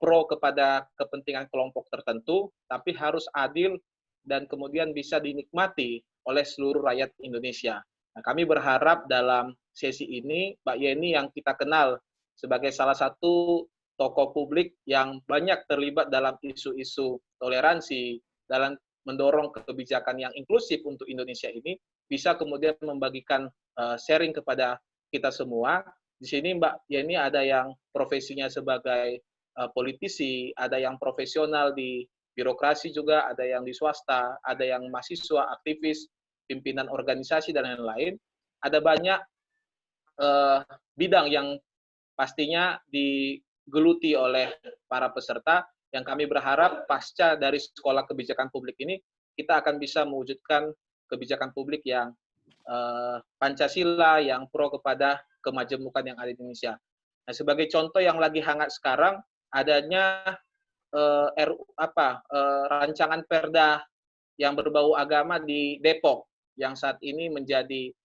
pro kepada kepentingan kelompok tertentu, tapi harus adil dan kemudian bisa dinikmati oleh seluruh rakyat Indonesia. Nah, kami berharap dalam sesi ini, Mbak Yeni yang kita kenal sebagai salah satu tokoh publik yang banyak terlibat dalam isu-isu toleransi, dalam mendorong kebijakan yang inklusif untuk Indonesia ini, bisa kemudian membagikan sharing kepada kita semua. Di sini Mbak Yeni ada yang profesinya sebagai politisi, ada yang profesional di birokrasi juga, ada yang di swasta, ada yang mahasiswa, aktivis, pimpinan organisasi, dan lain-lain. Ada banyak bidang yang pastinya digeluti oleh para peserta, yang kami berharap pasca dari sekolah kebijakan publik ini, kita akan bisa mewujudkan kebijakan publik yang Pancasila, yang pro kepada kemajemukan yang ada di Indonesia. Nah, sebagai contoh yang lagi hangat sekarang, adanya rancangan perda yang berbau agama di Depok, yang saat ini menjadi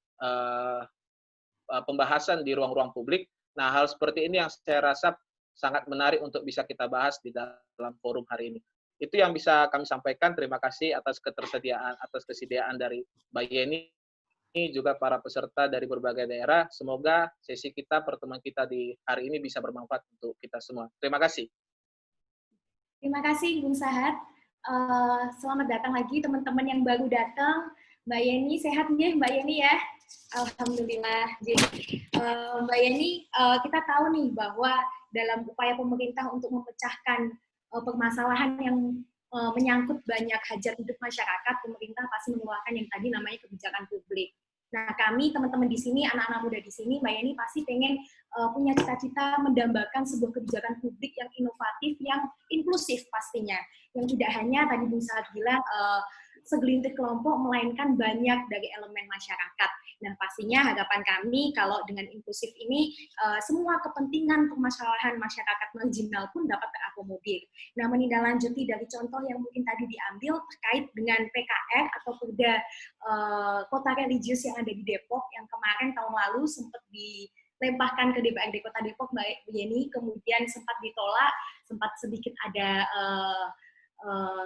pembahasan di ruang-ruang publik. Nah, hal seperti ini yang saya rasa sangat menarik untuk bisa kita bahas di dalam forum hari ini. Itu yang bisa kami sampaikan. Terima kasih atas kesediaan dari Mbak Yeni, juga para peserta dari berbagai daerah. Semoga sesi kita, pertemuan kita di hari ini bisa bermanfaat untuk kita semua. Terima kasih. Terima kasih, Bung Sahat. Selamat datang lagi teman-teman yang baru datang. Mbak Yeni, sehat nih Mbak Yeni ya? Alhamdulillah. Jadi Mbak Yeni, kita tahu nih bahwa dalam upaya pemerintah untuk memecahkan permasalahan yang menyangkut banyak hajat hidup masyarakat, pemerintah pasti mengeluarkan yang tadi namanya kebijakan publik. Nah, kami teman-teman di sini, anak-anak muda di sini, Mbak Yeni pasti pengen punya cita-cita mendambakan sebuah kebijakan publik yang inovatif, yang inklusif pastinya. Yang tidak hanya tadi Bung Sahat bilang segelintir kelompok, melainkan banyak dari elemen masyarakat. Nah, pastinya harapan kami kalau dengan inklusif ini semua kepentingan permasalahan masyarakat marginal pun dapat terakomodir. Nah, menindaklanjuti dari contoh yang mungkin tadi diambil terkait dengan PKR atau Perda kota religius yang ada di Depok yang kemarin tahun lalu sempat dilempahkan ke DPRD Kota Depok, Mbak Yeni, kemudian sempat ditolak, sempat sedikit ada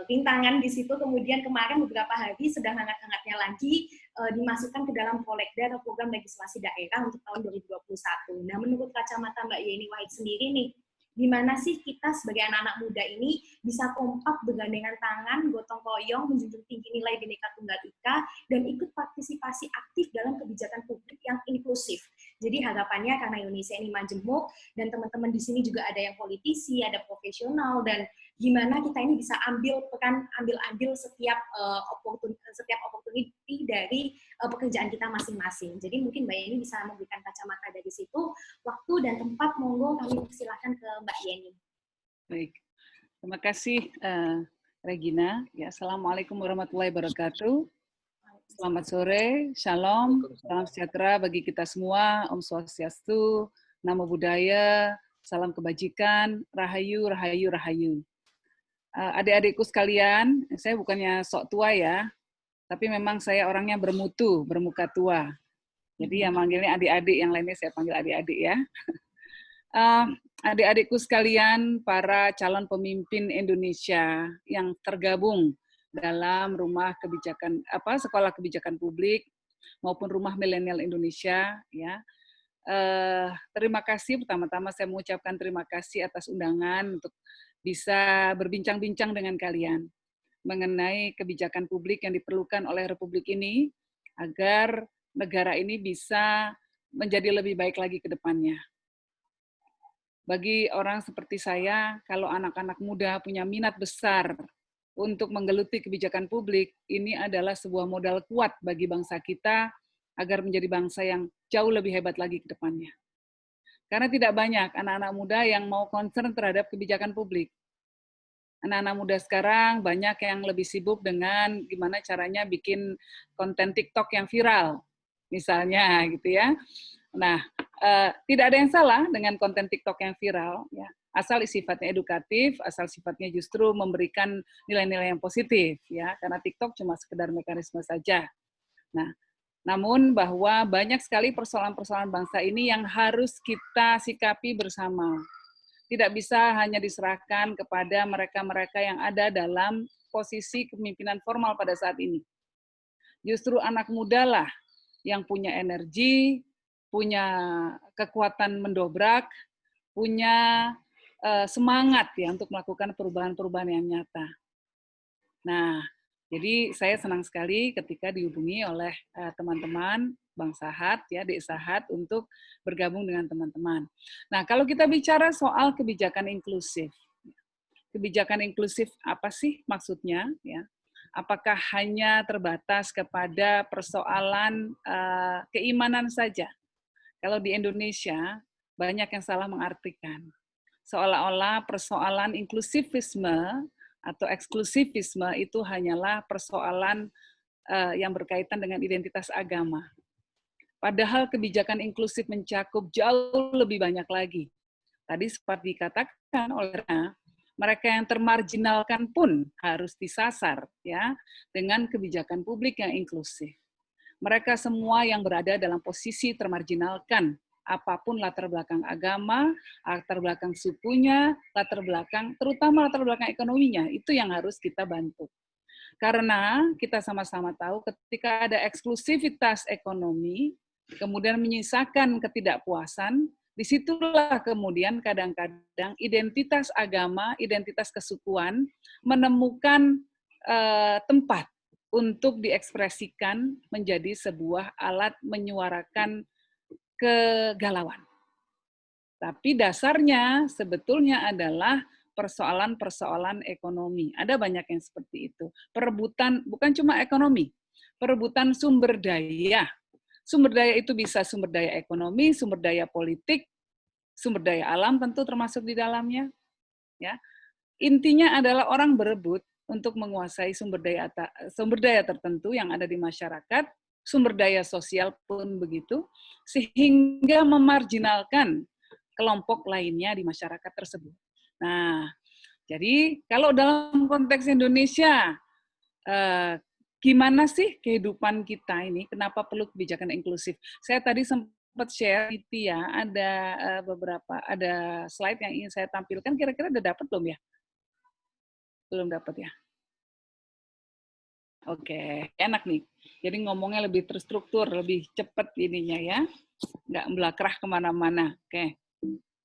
rintangan di situ, kemudian kemarin beberapa hari sedang hangat-hangatnya lagi dimasukkan ke dalam prolegda atau program legislasi daerah untuk tahun 2021. Nah, menurut kacamata Mbak Yeni Wahid sendiri nih, gimana sih kita sebagai anak-anak muda ini bisa kompak bergandengan tangan, gotong royong, menjunjung tinggi nilai Bhinneka Tunggal Ika, dan ikut partisipasi aktif dalam kebijakan publik yang inklusif. Jadi harapannya karena Indonesia ini majemuk, dan teman-teman di sini juga ada yang politisi, ada profesional, dan gimana kita ini bisa ambil setiap opportunity dari pekerjaan kita masing-masing. Jadi mungkin Mbak Yeni bisa memberikan kacamata dari situ. Waktu dan tempat, monggo kami persilahkan ke Mbak Yeni. Baik, terima kasih Regina. Ya, Assalamualaikum warahmatullahi wabarakatuh. Selamat sore, shalom, salam sejahtera bagi kita semua, Om Swastiastu, Namo Buddhaya, salam kebajikan, rahayu, rahayu, rahayu. Adik-adikku sekalian, saya bukannya sok tua ya, tapi memang saya orangnya bermutu, bermuka tua. Jadi yang manggilnya adik-adik, yang lainnya saya panggil adik-adik ya. Adik-adikku sekalian, para calon pemimpin Indonesia yang tergabung dalam rumah kebijakan sekolah kebijakan publik maupun rumah milenial Indonesia ya. Terima kasih, pertama-tama saya mengucapkan terima kasih atas undangan untuk bisa berbincang-bincang dengan kalian mengenai kebijakan publik yang diperlukan oleh Republik ini agar negara ini bisa menjadi lebih baik lagi ke depannya. Bagi orang seperti saya, kalau anak-anak muda punya minat besar untuk menggeluti kebijakan publik, ini adalah sebuah modal kuat bagi bangsa kita agar menjadi bangsa yang jauh lebih hebat lagi ke depannya. Karena tidak banyak anak-anak muda yang mau concern terhadap kebijakan publik. Anak-anak muda sekarang banyak yang lebih sibuk dengan gimana caranya bikin konten TikTok yang viral, misalnya gitu ya. Nah, tidak ada yang salah dengan konten TikTok yang viral, ya. Asal sifatnya edukatif, asal sifatnya justru memberikan nilai-nilai yang positif, ya. Karena TikTok cuma sekedar mekanisme saja. Nah, namun bahwa banyak sekali persoalan-persoalan bangsa ini yang harus kita sikapi bersama. tidak bisa hanya diserahkan kepada mereka-mereka yang ada dalam posisi kepemimpinan formal pada saat ini. Justru anak muda lah yang punya energi, punya kekuatan mendobrak, punya semangat ya untuk melakukan perubahan-perubahan yang nyata. Nah, jadi saya senang sekali ketika dihubungi oleh teman-teman Bang Sahat, ya, Dek Sahat, untuk bergabung dengan teman-teman. Nah, kalau kita bicara soal kebijakan inklusif apa sih maksudnya? Ya, apakah hanya terbatas kepada persoalan keimanan saja? Kalau di Indonesia banyak yang salah mengartikan, seolah-olah persoalan inklusivisme atau eksklusivisme itu hanyalah persoalan yang berkaitan dengan identitas agama. Padahal kebijakan inklusif mencakup jauh lebih banyak lagi. Tadi seperti dikatakan oleh mereka yang termarginalkan pun harus disasar ya dengan kebijakan publik yang inklusif. Mereka semua yang berada dalam posisi termarginalkan, apapun latar belakang agama, latar belakang sukunya, terutama latar belakang ekonominya, itu yang harus kita bantu. Karena kita sama-sama tahu ketika ada eksklusivitas ekonomi, kemudian menyisakan ketidakpuasan, disitulah kemudian kadang-kadang identitas agama, identitas kesukuan menemukan tempat untuk diekspresikan menjadi sebuah alat menyuarakan kegalauan. Tapi dasarnya sebetulnya adalah persoalan-persoalan ekonomi. Ada banyak yang seperti itu. Perebutan bukan cuma ekonomi, perebutan sumber daya. Sumber daya itu bisa sumber daya ekonomi, sumber daya politik, sumber daya alam tentu termasuk di dalamnya. Ya, intinya adalah orang berebut untuk menguasai sumber daya tertentu yang ada di masyarakat, sumber daya sosial pun begitu, sehingga memarginalkan kelompok lainnya di masyarakat tersebut. Nah, jadi kalau dalam konteks Indonesia, gimana sih kehidupan kita ini? Kenapa perlu kebijakan inklusif? Saya tadi sempat share itu ya, ada ada slide yang ingin saya tampilkan. Kira-kira udah dapat belum ya? Belum dapat ya? Oke, enak nih. Jadi ngomongnya lebih terstruktur, lebih cepat ininya ya, nggak melakrah kemana-mana.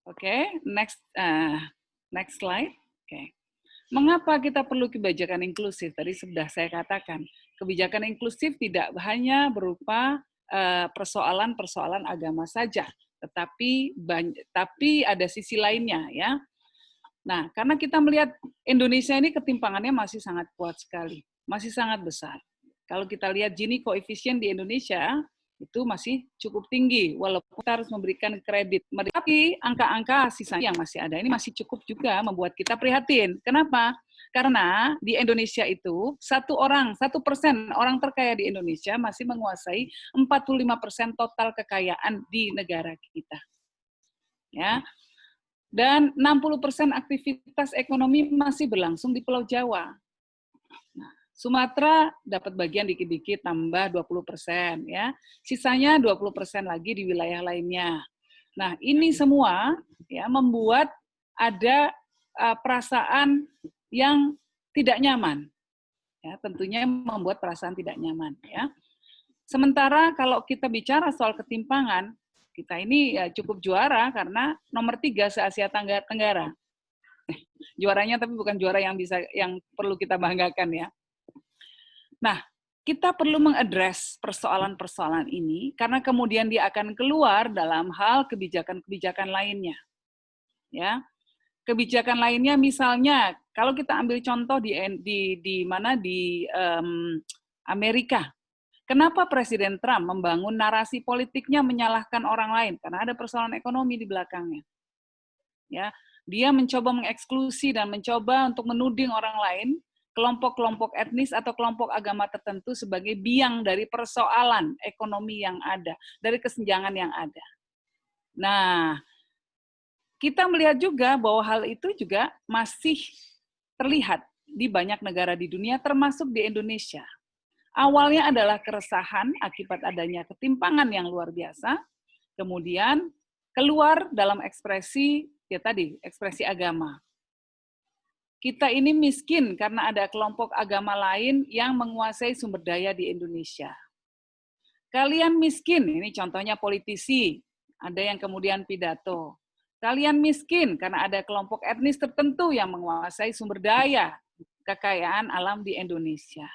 Oke, next slide. Oke. Mengapa kita perlu kebijakan inklusif? Tadi sudah saya katakan, kebijakan inklusif tidak hanya berupa persoalan-persoalan agama saja, tetapi ada sisi lainnya ya. Nah, karena kita melihat Indonesia ini ketimpangannya masih sangat kuat sekali, masih sangat besar. Kalau kita lihat Gini koefisien di Indonesia itu masih cukup tinggi, walaupun kita harus memberikan kredit. Tapi angka-angka sisanya yang masih ada ini masih cukup juga membuat kita prihatin. Kenapa? Karena di Indonesia itu 1% orang terkaya di Indonesia masih menguasai 45% total kekayaan di negara kita. Ya. Dan 60% aktivitas ekonomi masih berlangsung di Pulau Jawa. Nah, Sumatera dapat bagian dikit-dikit tambah 20%, ya. Sisanya 20% lagi di wilayah lainnya. Nah, ini semua ya membuat ada perasaan yang tidak nyaman. Ya, tentunya membuat perasaan tidak nyaman, ya. Sementara kalau kita bicara soal ketimpangan, kita ini ya cukup juara karena nomor 3 se-Asia Tenggara. Juaranya tapi bukan juara yang perlu kita banggakan ya. Nah, kita perlu mengadres persoalan-persoalan ini karena kemudian dia akan keluar dalam hal kebijakan-kebijakan lainnya. Ya. Kebijakan lainnya misalnya kalau kita ambil contoh di Amerika. Kenapa Presiden Trump membangun narasi politiknya menyalahkan orang lain? Karena ada persoalan ekonomi di belakangnya. Ya, dia mencoba mengeksklusi dan mencoba untuk menuding orang lain, kelompok-kelompok etnis atau kelompok agama tertentu sebagai biang dari persoalan ekonomi yang ada, dari kesenjangan yang ada. Nah, kita melihat juga bahwa hal itu juga masih terlihat di banyak negara di dunia, termasuk di Indonesia. Awalnya adalah keresahan akibat adanya ketimpangan yang luar biasa, kemudian keluar dalam ekspresi, ya tadi, ekspresi agama. Kita ini miskin karena ada kelompok agama lain yang menguasai sumber daya di Indonesia. Kalian miskin, ini contohnya politisi, ada yang kemudian pidato. Kalian miskin karena ada kelompok etnis tertentu yang menguasai sumber daya kekayaan alam di Indonesia.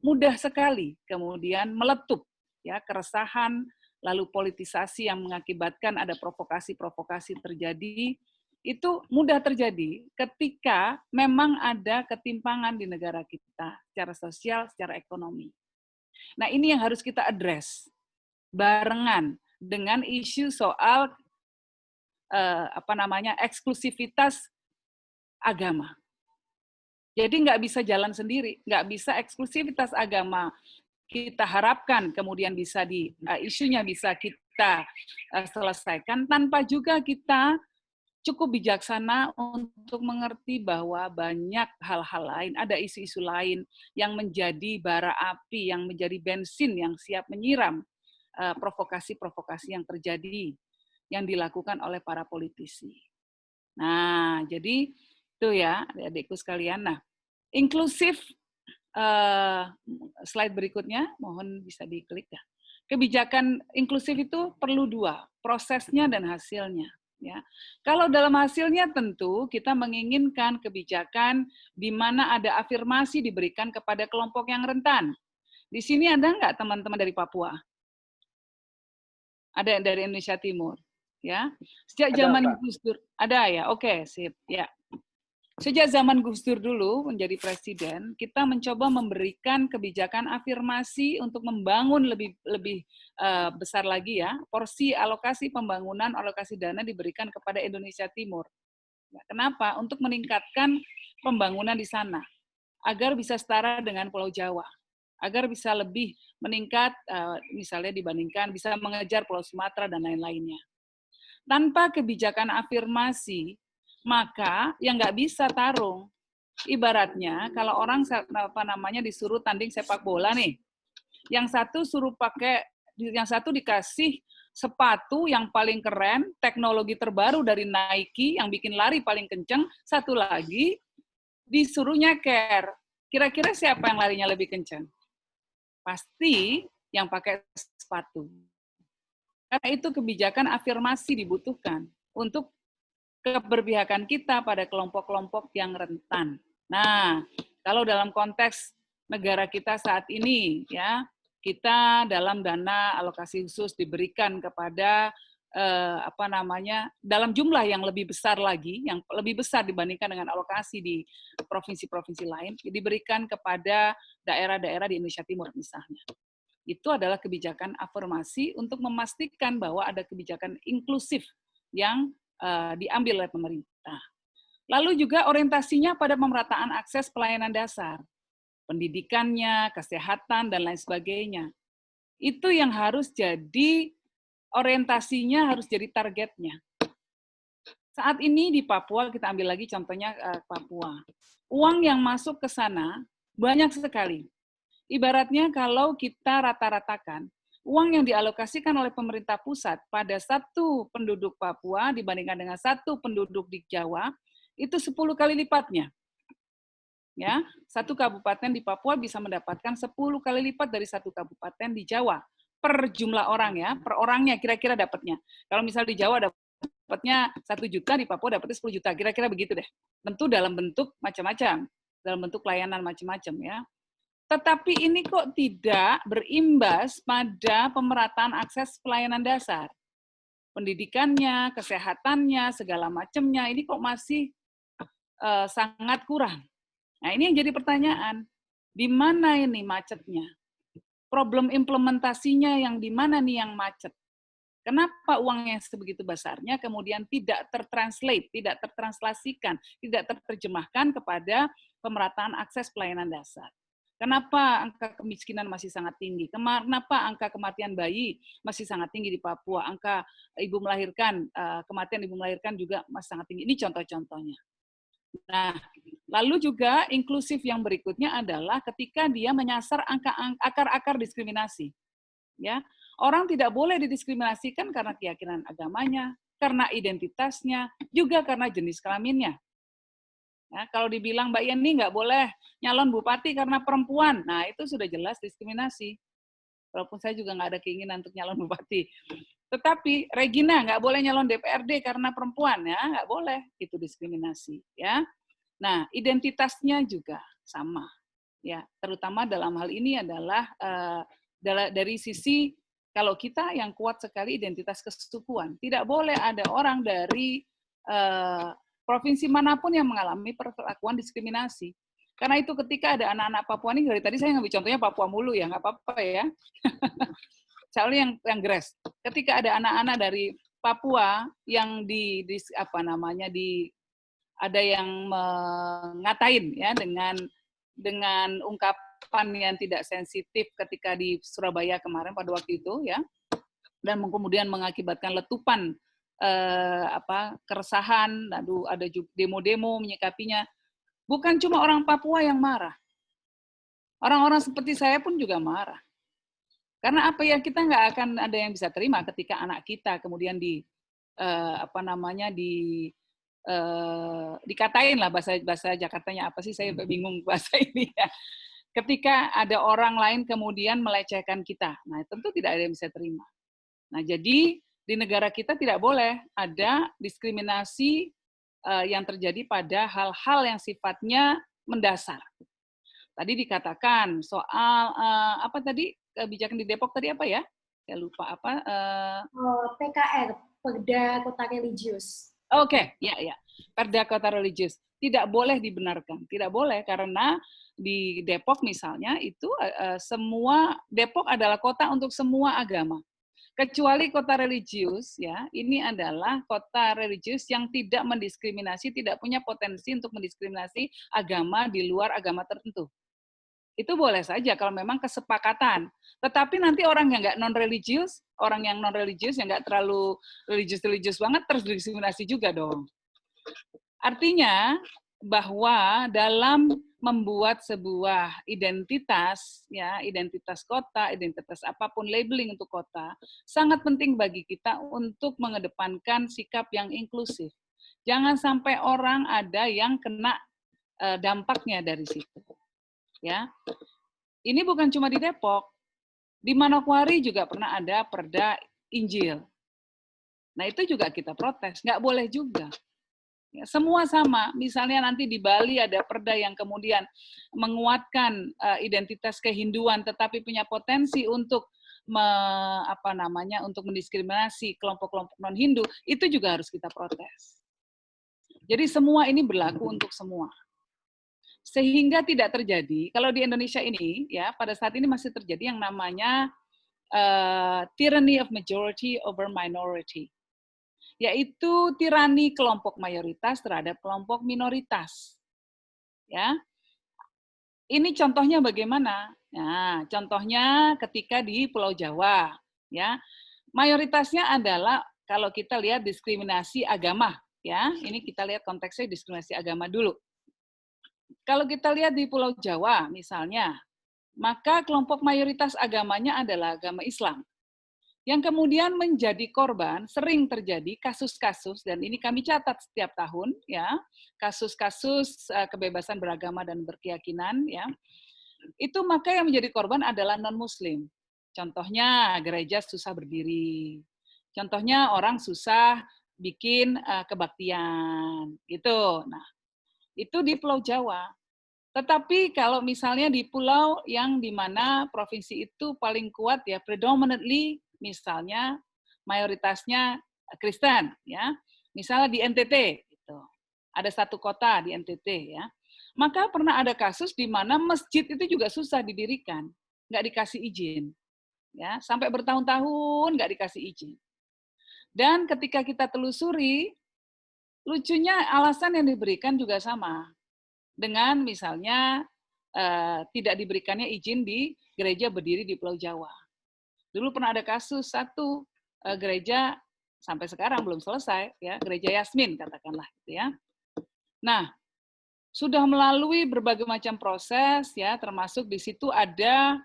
Mudah sekali kemudian meletup ya keresahan, lalu politisasi yang mengakibatkan ada provokasi-provokasi terjadi. Itu mudah terjadi ketika memang ada ketimpangan di negara kita secara sosial, secara ekonomi. Nah, ini yang harus kita address barengan dengan isu soal eksklusivitas agama. Jadi nggak bisa jalan sendiri, nggak bisa eksklusivitas agama kita harapkan kemudian bisa isunya bisa kita selesaikan tanpa juga kita cukup bijaksana untuk mengerti bahwa banyak hal-hal lain, ada isu-isu lain yang menjadi bara api, yang menjadi bensin yang siap menyiram provokasi-provokasi yang terjadi, yang dilakukan oleh para politisi. Nah, jadi itu ya, adik-adikku sekalian. Nah, inklusif, slide berikutnya, mohon bisa diklik ya. Kebijakan inklusif itu perlu dua, prosesnya dan hasilnya. Ya, kalau dalam hasilnya tentu kita menginginkan kebijakan di mana ada afirmasi diberikan kepada kelompok yang rentan. Di sini ada nggak teman-teman dari Papua? Ada dari Indonesia Timur, ya. Sejak zaman Gus Dur ada ya, oke, sip, ya. Sejak zaman Gus Dur dulu menjadi presiden, kita mencoba memberikan kebijakan afirmasi untuk membangun lebih besar lagi ya, porsi alokasi pembangunan, alokasi dana diberikan kepada Indonesia Timur. Nah, kenapa? Untuk meningkatkan pembangunan di sana, agar bisa setara dengan Pulau Jawa, agar bisa lebih meningkat, misalnya dibandingkan, bisa mengejar Pulau Sumatera dan lain-lainnya. Tanpa kebijakan afirmasi, maka yang nggak bisa tarung. Ibaratnya kalau orang disuruh tanding sepak bola nih, yang satu dikasih sepatu yang paling keren, teknologi terbaru dari Nike yang bikin lari paling kenceng, satu lagi disuruh nyeker. Kira-kira siapa yang larinya lebih kenceng? Pasti yang pakai sepatu. Karena itu kebijakan afirmasi dibutuhkan untuk keberpihakan kita pada kelompok-kelompok yang rentan. Nah, kalau dalam konteks negara kita saat ini, ya, kita dalam dana alokasi khusus diberikan kepada dalam jumlah yang lebih besar lagi, yang lebih besar dibandingkan dengan alokasi di provinsi-provinsi lain, diberikan kepada daerah-daerah di Indonesia Timur misalnya. Itu adalah kebijakan afirmasi untuk memastikan bahwa ada kebijakan inklusif yang diambil oleh pemerintah. Lalu juga orientasinya pada pemerataan akses pelayanan dasar, pendidikannya, kesehatan, dan lain sebagainya. Itu yang harus jadi orientasinya, harus jadi targetnya. Saat ini di Papua, kita ambil lagi contohnya Papua. Uang yang masuk ke sana banyak sekali. Ibaratnya kalau kita rata-ratakan, uang yang dialokasikan oleh pemerintah pusat pada satu penduduk Papua dibandingkan dengan satu penduduk di Jawa, itu 10 kali lipatnya. Ya, satu kabupaten di Papua bisa mendapatkan 10 kali lipat dari satu kabupaten di Jawa. Per jumlah orang ya, per orangnya kira-kira dapatnya. Kalau misal di Jawa dapatnya 1 juta, di Papua dapatnya 10 juta, kira-kira begitu deh. Tentu dalam bentuk macam-macam, dalam bentuk layanan macam-macam ya. Tetapi ini kok tidak berimbas pada pemerataan akses pelayanan dasar. Pendidikannya, kesehatannya, segala macamnya, ini kok masih sangat kurang. Nah, ini yang jadi pertanyaan. Di mana ini macetnya? Problem implementasinya yang di mana nih yang macet? Kenapa uang yang sebegitu besarnya kemudian tidak tertranslate, tidak tertranslasikan, tidak terjemahkan kepada pemerataan akses pelayanan dasar? Kenapa angka kemiskinan masih sangat tinggi? Kenapa angka kematian bayi masih sangat tinggi di Papua? Angka ibu melahirkan, kematian ibu melahirkan juga masih sangat tinggi. Ini contoh-contohnya. Nah, lalu juga inklusif yang berikutnya adalah ketika dia menyasar akar-akar diskriminasi. Ya, orang tidak boleh didiskriminasikan karena keyakinan agamanya, karena identitasnya, juga karena jenis kelaminnya. Ya, kalau dibilang Mbak Yeni nggak boleh nyalon bupati karena perempuan, nah itu sudah jelas diskriminasi. Walaupun saya juga nggak ada keinginan untuk nyalon bupati. Tetapi Regina nggak boleh nyalon DPRD karena perempuan, ya nggak boleh, itu diskriminasi. Ya, nah identitasnya juga sama, ya terutama dalam hal ini adalah dari sisi kalau kita yang kuat sekali identitas kesukuan, tidak boleh ada orang dari provinsi manapun yang mengalami perlakuan diskriminasi. Karena itu ketika ada anak-anak Papua ini, dari tadi saya ngambil contohnya Papua mulu ya, nggak apa-apa ya. Soalnya yang gres. Ketika ada anak-anak dari Papua yang ada yang mengatain ya dengan ungkapan yang tidak sensitif ketika di Surabaya kemarin pada waktu itu ya, dan kemudian mengakibatkan letupan keresahan, lalu ada demo-demo menyikapinya. Bukan cuma orang Papua yang marah, orang-orang seperti saya pun juga marah. Karena apa ya, kita nggak akan ada yang bisa terima ketika anak kita kemudian dikatain lah, bahasa Jakartanya apa sih, saya bingung bahasa ini ya. Ketika ada orang lain kemudian melecehkan kita, nah tentu tidak ada yang bisa terima. Nah jadi di negara kita tidak boleh ada diskriminasi yang terjadi pada hal-hal yang sifatnya mendasar. Tadi dikatakan soal apa tadi, kebijakan di Depok tadi apa ya? Saya lupa apa. PKR, Perda Kota Religius. Oke, ya. Perda Kota Religius. Tidak boleh dibenarkan. Tidak boleh karena di Depok misalnya itu semua, Depok adalah kota untuk semua agama. Kecuali kota religius, ya, ini adalah kota religius yang tidak mendiskriminasi, tidak punya potensi untuk mendiskriminasi agama di luar agama tertentu. Itu boleh saja kalau memang kesepakatan. Tetapi nanti orang yang nggak non-religius, orang yang non-religius yang nggak terlalu religius banget, terus diskriminasi juga dong. Artinya bahwa dalam membuat sebuah identitas, ya, identitas kota, identitas apapun, labeling untuk kota, sangat penting bagi kita untuk mengedepankan sikap yang inklusif. Jangan sampai orang ada yang kena dampaknya dari situ. Ya, ini bukan cuma di Depok, di Manokwari juga pernah ada perda Injil. Nah itu juga kita protes, nggak boleh juga. Ya, semua sama, misalnya nanti di Bali ada perda yang kemudian menguatkan identitas kehinduan, tetapi punya potensi untuk untuk mendiskriminasi kelompok-kelompok non-Hindu, itu juga harus kita protes. Jadi semua ini berlaku untuk semua. Sehingga tidak terjadi, kalau di Indonesia ini, ya pada saat ini masih terjadi yang namanya tyranny of majority over minority, yaitu tirani kelompok mayoritas terhadap kelompok minoritas. Ya, ini contohnya bagaimana? Nah, contohnya ketika di Pulau Jawa, ya mayoritasnya adalah kalau kita lihat diskriminasi agama, ya ini kita lihat konteksnya diskriminasi agama dulu. Kalau kita lihat di Pulau Jawa misalnya, maka kelompok mayoritas agamanya adalah agama Islam. Yang kemudian menjadi korban, sering terjadi kasus-kasus, dan ini kami catat setiap tahun, ya, kasus-kasus kebebasan beragama dan berkeyakinan, ya, itu maka yang menjadi korban adalah non-Muslim. Contohnya gereja susah berdiri, contohnya orang susah bikin kebaktian, gitu. Nah, itu di Pulau Jawa. Tetapi kalau misalnya di pulau yang di mana provinsi itu paling kuat ya, predominantly misalnya mayoritasnya Kristen, ya, misalnya di NTT, gitu. Ada satu kota di NTT, ya, maka pernah ada kasus di mana masjid itu juga susah didirikan, nggak dikasih izin, ya, sampai bertahun-tahun nggak dikasih izin. Dan ketika kita telusuri, lucunya alasan yang diberikan juga sama, dengan misalnya tidak diberikannya izin di gereja berdiri di Pulau Jawa. Dulu pernah ada kasus satu gereja sampai sekarang belum selesai, ya, gereja Yasmin katakanlah, gitu ya. Nah, sudah melalui berbagai macam proses, ya, termasuk di situ ada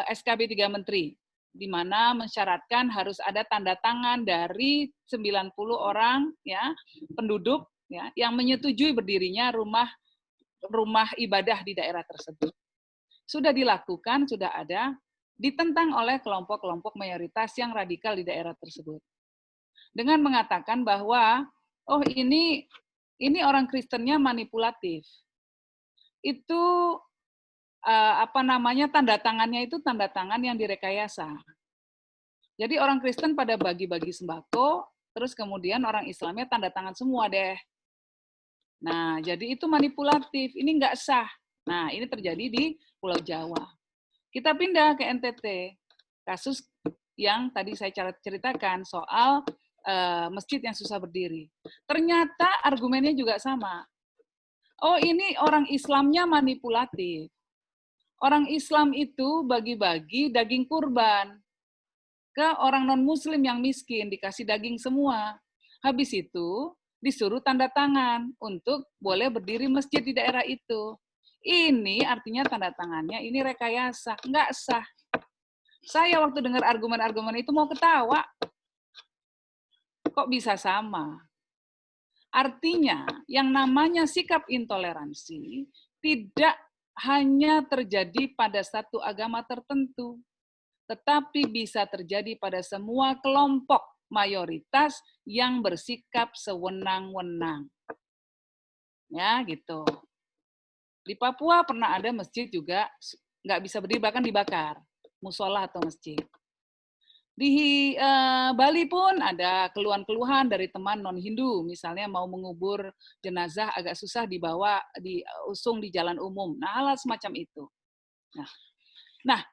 SKB 3 Menteri di mana mensyaratkan harus ada tanda tangan dari 90 orang ya penduduk ya yang menyetujui berdirinya rumah ibadah di daerah tersebut. Sudah dilakukan, sudah ada, ditentang oleh kelompok-kelompok mayoritas yang radikal di daerah tersebut. Dengan mengatakan bahwa oh ini orang Kristennya manipulatif. Itu tanda tangannya itu tanda tangan yang direkayasa. Jadi orang Kristen pada bagi-bagi sembako, terus kemudian orang Islamnya tanda tangan semua deh. Nah, jadi itu manipulatif, ini nggak sah. Nah, ini terjadi di Pulau Jawa. Kita pindah ke NTT, kasus yang tadi saya ceritakan soal masjid yang susah berdiri. Ternyata argumennya juga sama. Oh, ini orang Islamnya manipulatif. Orang Islam itu bagi-bagi daging kurban ke orang non-muslim yang miskin, dikasih daging semua. Habis itu disuruh tanda tangan untuk boleh berdiri masjid di daerah itu. Ini artinya tanda tangannya ini rekayasa, nggak sah. Saya waktu dengar argumen-argumen itu mau ketawa. Kok bisa sama? Artinya yang namanya sikap intoleransi tidak hanya terjadi pada satu agama tertentu, tetapi bisa terjadi pada semua kelompok mayoritas yang bersikap sewenang-wenang. Ya, gitu. Di Papua pernah ada masjid juga nggak bisa berdiri, bahkan dibakar, musola atau masjid. Di Bali pun ada keluhan-keluhan dari teman non-Hindu, misalnya mau mengubur jenazah agak susah dibawa, diusung di jalan umum. Nah, hal semacam itu. Nah,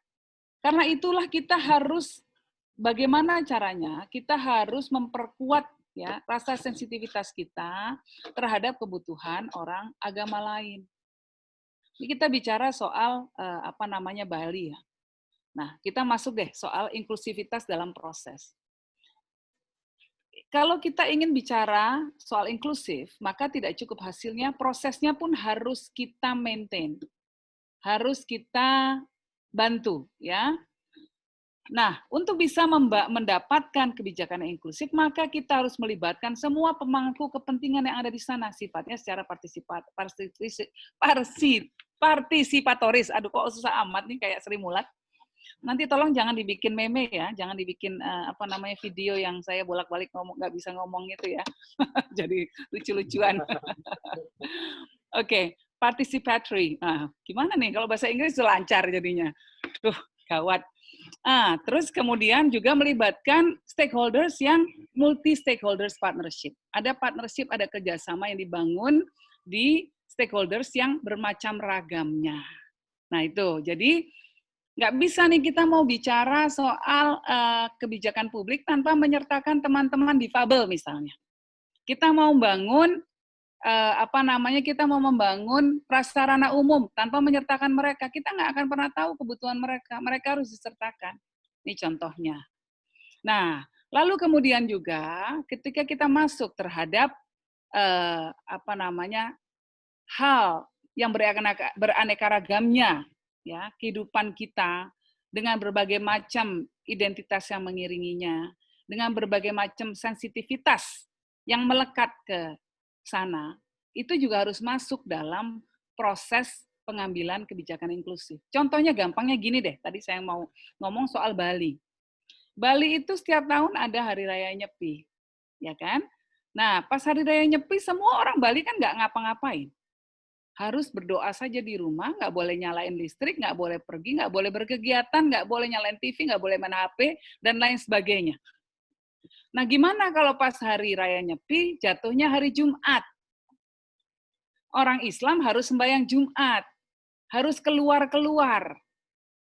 karena itulah kita harus, bagaimana caranya? Kita harus memperkuat ya rasa sensitivitas kita terhadap kebutuhan orang agama lain. Ini kita bicara soal Bali ya. Nah, kita masuk deh soal inklusivitas dalam proses. Kalau kita ingin bicara soal inklusif, maka tidak cukup hasilnya, prosesnya pun harus kita maintain. Harus kita bantu, ya. Nah, untuk bisa mendapatkan kebijakan yang inklusif, maka kita harus melibatkan semua pemangku kepentingan yang ada di sana, sifatnya secara partisipatoris. Aduh, kok susah amat nih kayak Sri Mulat. Nanti tolong jangan dibikin meme ya, jangan dibikin video yang saya bolak-balik ngomong nggak bisa ngomong itu ya, jadi lucu-lucuan. Oke, participatory. Nah, gimana nih kalau bahasa Inggris lancar jadinya? Gawat. Terus kemudian juga melibatkan stakeholders yang multi-stakeholders partnership. Ada partnership, ada kerjasama yang dibangun di stakeholders yang bermacam ragamnya. Nah itu, jadi nggak bisa nih kita mau bicara soal kebijakan publik tanpa menyertakan teman-teman difabel misalnya. Kita mau bangun kita mau membangun prasarana umum tanpa menyertakan mereka, kita nggak akan pernah tahu kebutuhan mereka. Mereka harus disertakan. Ini contohnya. Nah, lalu kemudian juga ketika kita masuk terhadap hal yang beraneka ragamnya, ya kehidupan kita dengan berbagai macam identitas yang mengiringinya, dengan berbagai macam sensitivitas yang melekat ke sana, itu juga harus masuk dalam proses pengambilan kebijakan inklusif. Contohnya gampangnya gini deh, tadi saya mau ngomong soal Bali. Bali itu setiap tahun ada Hari Raya Nyepi, ya kan? Nah, pas Hari Raya Nyepi, semua orang Bali kan nggak ngapa-ngapain. Harus berdoa saja di rumah, nggak boleh nyalain listrik, nggak boleh pergi, nggak boleh berkegiatan, nggak boleh nyalain TV, nggak boleh main HP, dan lain sebagainya. Nah, gimana kalau pas Hari Raya Nyepi, jatuhnya hari Jumat? Orang Islam harus sembahyang Jumat, harus keluar-keluar,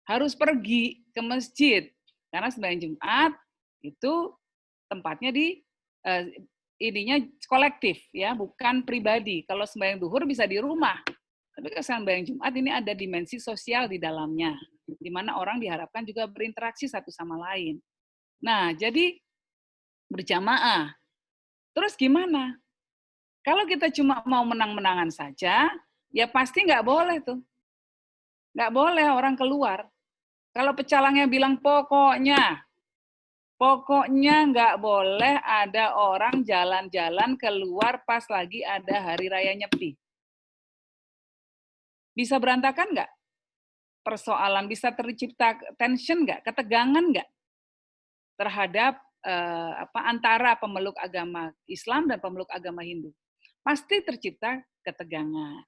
harus pergi ke masjid. Karena sembahyang Jumat itu tempatnya di kolektif ya, bukan pribadi. Kalau sembahyang duhur bisa di rumah. Tapi kalau sembahyang Jumat ini ada dimensi sosial di dalamnya, di mana orang diharapkan juga berinteraksi satu sama lain. Nah, jadi berjamaah. Terus gimana? Kalau kita cuma mau menang-menangan saja, ya pasti nggak boleh tuh. Nggak boleh orang keluar. Kalau pecalangnya bilang pokoknya nggak boleh ada orang jalan-jalan keluar pas lagi ada hari raya Nyepi. Bisa berantakan nggak? Persoalan bisa tercipta tension nggak? Ketegangan nggak? Terhadap antara pemeluk agama Islam dan pemeluk agama Hindu. Pasti tercipta ketegangan.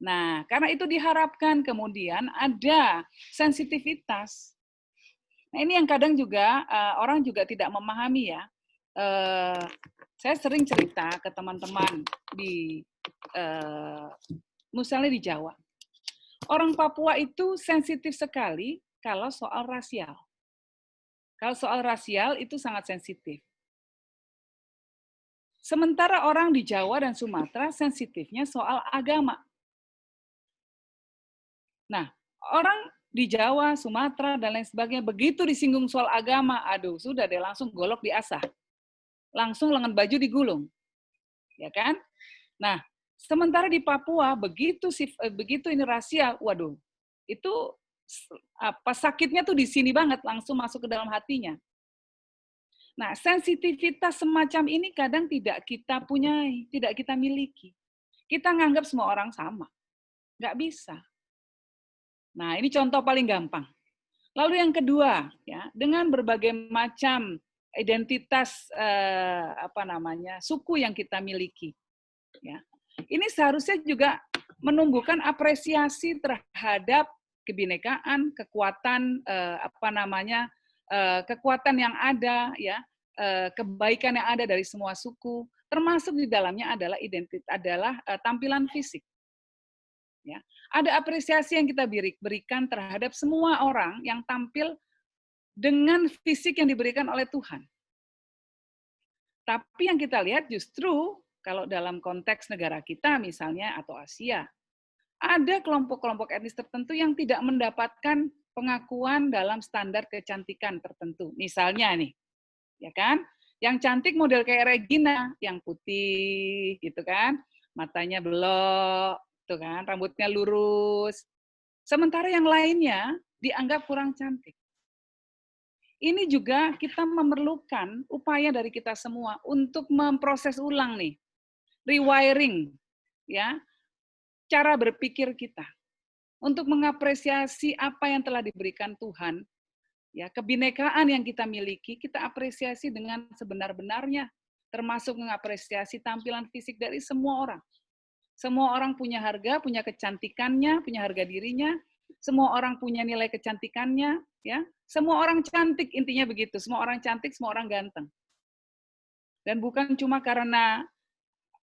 Nah, karena itu diharapkan kemudian ada sensitivitas. Nah, ini yang kadang juga orang juga tidak memahami ya. Saya sering cerita ke teman-teman di misalnya di Jawa. Orang Papua itu sensitif sekali kalau soal rasial. Kalau soal rasial itu sangat sensitif. Sementara orang di Jawa dan Sumatera sensitifnya soal agama. Nah, orang di Jawa, Sumatera, dan lain sebagainya, begitu disinggung soal agama, aduh, sudah deh, langsung golok diasah. Langsung lengan baju digulung. Ya kan? Nah, sementara di Papua, begitu ini rasial, waduh, itu sakitnya tuh di sini banget, langsung masuk ke dalam hatinya. Nah, sensitivitas semacam ini kadang tidak kita punyai, tidak kita miliki. Kita nganggap semua orang sama. Nggak bisa. Nah, ini contoh paling gampang. Lalu yang kedua, ya, dengan berbagai macam identitas suku yang kita miliki, ya. Ini seharusnya juga menumbuhkan apresiasi terhadap kebinekaan, kekuatan kekuatan yang ada, ya, kebaikan yang ada dari semua suku, termasuk di dalamnya adalah tampilan fisik. Ya. Ada apresiasi yang kita berikan terhadap semua orang yang tampil dengan fisik yang diberikan oleh Tuhan. Tapi yang kita lihat justru kalau dalam konteks negara kita misalnya atau Asia, ada kelompok-kelompok etnis tertentu yang tidak mendapatkan pengakuan dalam standar kecantikan tertentu. Misalnya nih, ya kan? Yang cantik model kayak Regina, yang putih gitu kan, matanya belok, tuh kan, rambutnya lurus. Sementara yang lainnya dianggap kurang cantik. Ini juga kita memerlukan upaya dari kita semua untuk memproses ulang nih, rewiring, ya, cara berpikir kita untuk mengapresiasi apa yang telah diberikan Tuhan, ya, kebinekaan yang kita miliki, kita apresiasi dengan sebenar-benarnya, termasuk mengapresiasi tampilan fisik dari semua orang. Semua orang punya harga, punya kecantikannya, punya harga dirinya. Semua orang punya nilai kecantikannya, ya. Semua orang cantik, intinya begitu. Semua orang cantik, semua orang ganteng. Dan bukan cuma karena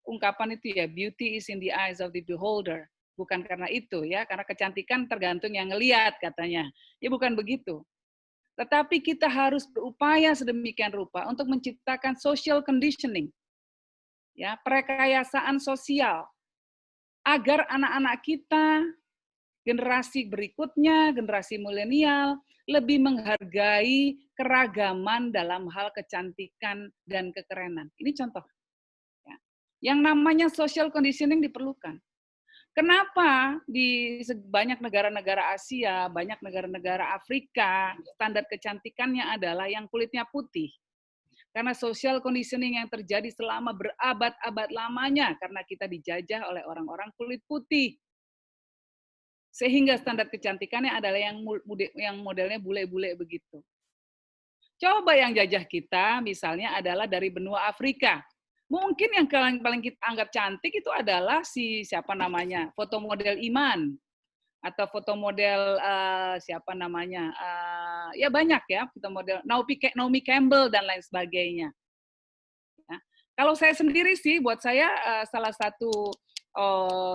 ungkapan itu ya, beauty is in the eyes of the beholder. Bukan karena itu ya, karena kecantikan tergantung yang ngelihat katanya. Ya bukan begitu. Tetapi kita harus berupaya sedemikian rupa untuk menciptakan social conditioning. Ya, perekayasaan sosial agar anak-anak kita, generasi berikutnya, generasi milenial, lebih menghargai keragaman dalam hal kecantikan dan kekerenan. Ini contoh. Ya. Yang namanya social conditioning diperlukan. Kenapa di banyak negara-negara Asia, banyak negara-negara Afrika, standar kecantikannya adalah yang kulitnya putih? Karena social conditioning yang terjadi selama berabad-abad lamanya, karena kita dijajah oleh orang-orang kulit putih. Sehingga standar kecantikannya adalah yang modelnya bule-bule begitu. Coba yang jajah kita misalnya adalah dari benua Afrika. Mungkin yang paling kita anggap cantik itu adalah foto model Iman. Atau foto model ya banyak ya, foto model Naomi Campbell dan lain sebagainya. Ya. Kalau saya sendiri sih, buat saya salah satu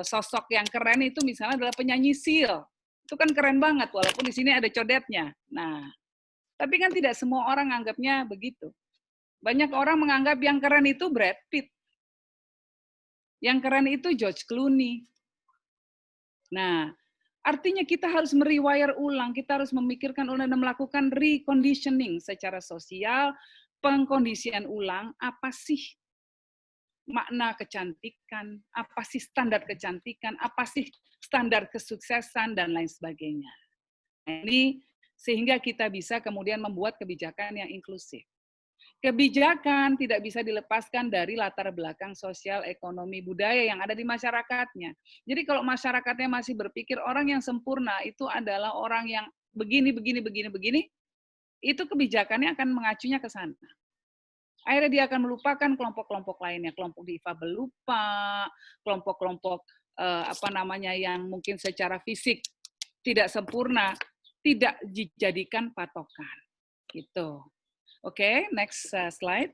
sosok yang keren itu misalnya adalah penyanyi Seal. Itu kan keren banget, walaupun di sini ada codetnya. Nah, tapi kan tidak semua orang anggapnya begitu. Banyak orang menganggap yang keren itu Brad Pitt. Yang keren itu George Clooney. Nah, artinya kita harus merewire ulang, kita harus memikirkan ulang dan melakukan reconditioning secara sosial, pengkondisian ulang, apa sih makna kecantikan, apa sih standar kecantikan, apa sih standar kesuksesan, dan lain sebagainya. Nah, ini sehingga kita bisa kemudian membuat kebijakan yang inklusif. Kebijakan tidak bisa dilepaskan dari latar belakang sosial, ekonomi, budaya yang ada di masyarakatnya. Jadi kalau masyarakatnya masih berpikir orang yang sempurna itu adalah orang yang begini, itu kebijakannya akan mengacunya ke sana. Akhirnya dia akan melupakan kelompok-kelompok lainnya, kelompok difabel lupa, kelompok-kelompok yang mungkin secara fisik tidak sempurna, tidak dijadikan patokan. Gitu. Oke, next slide.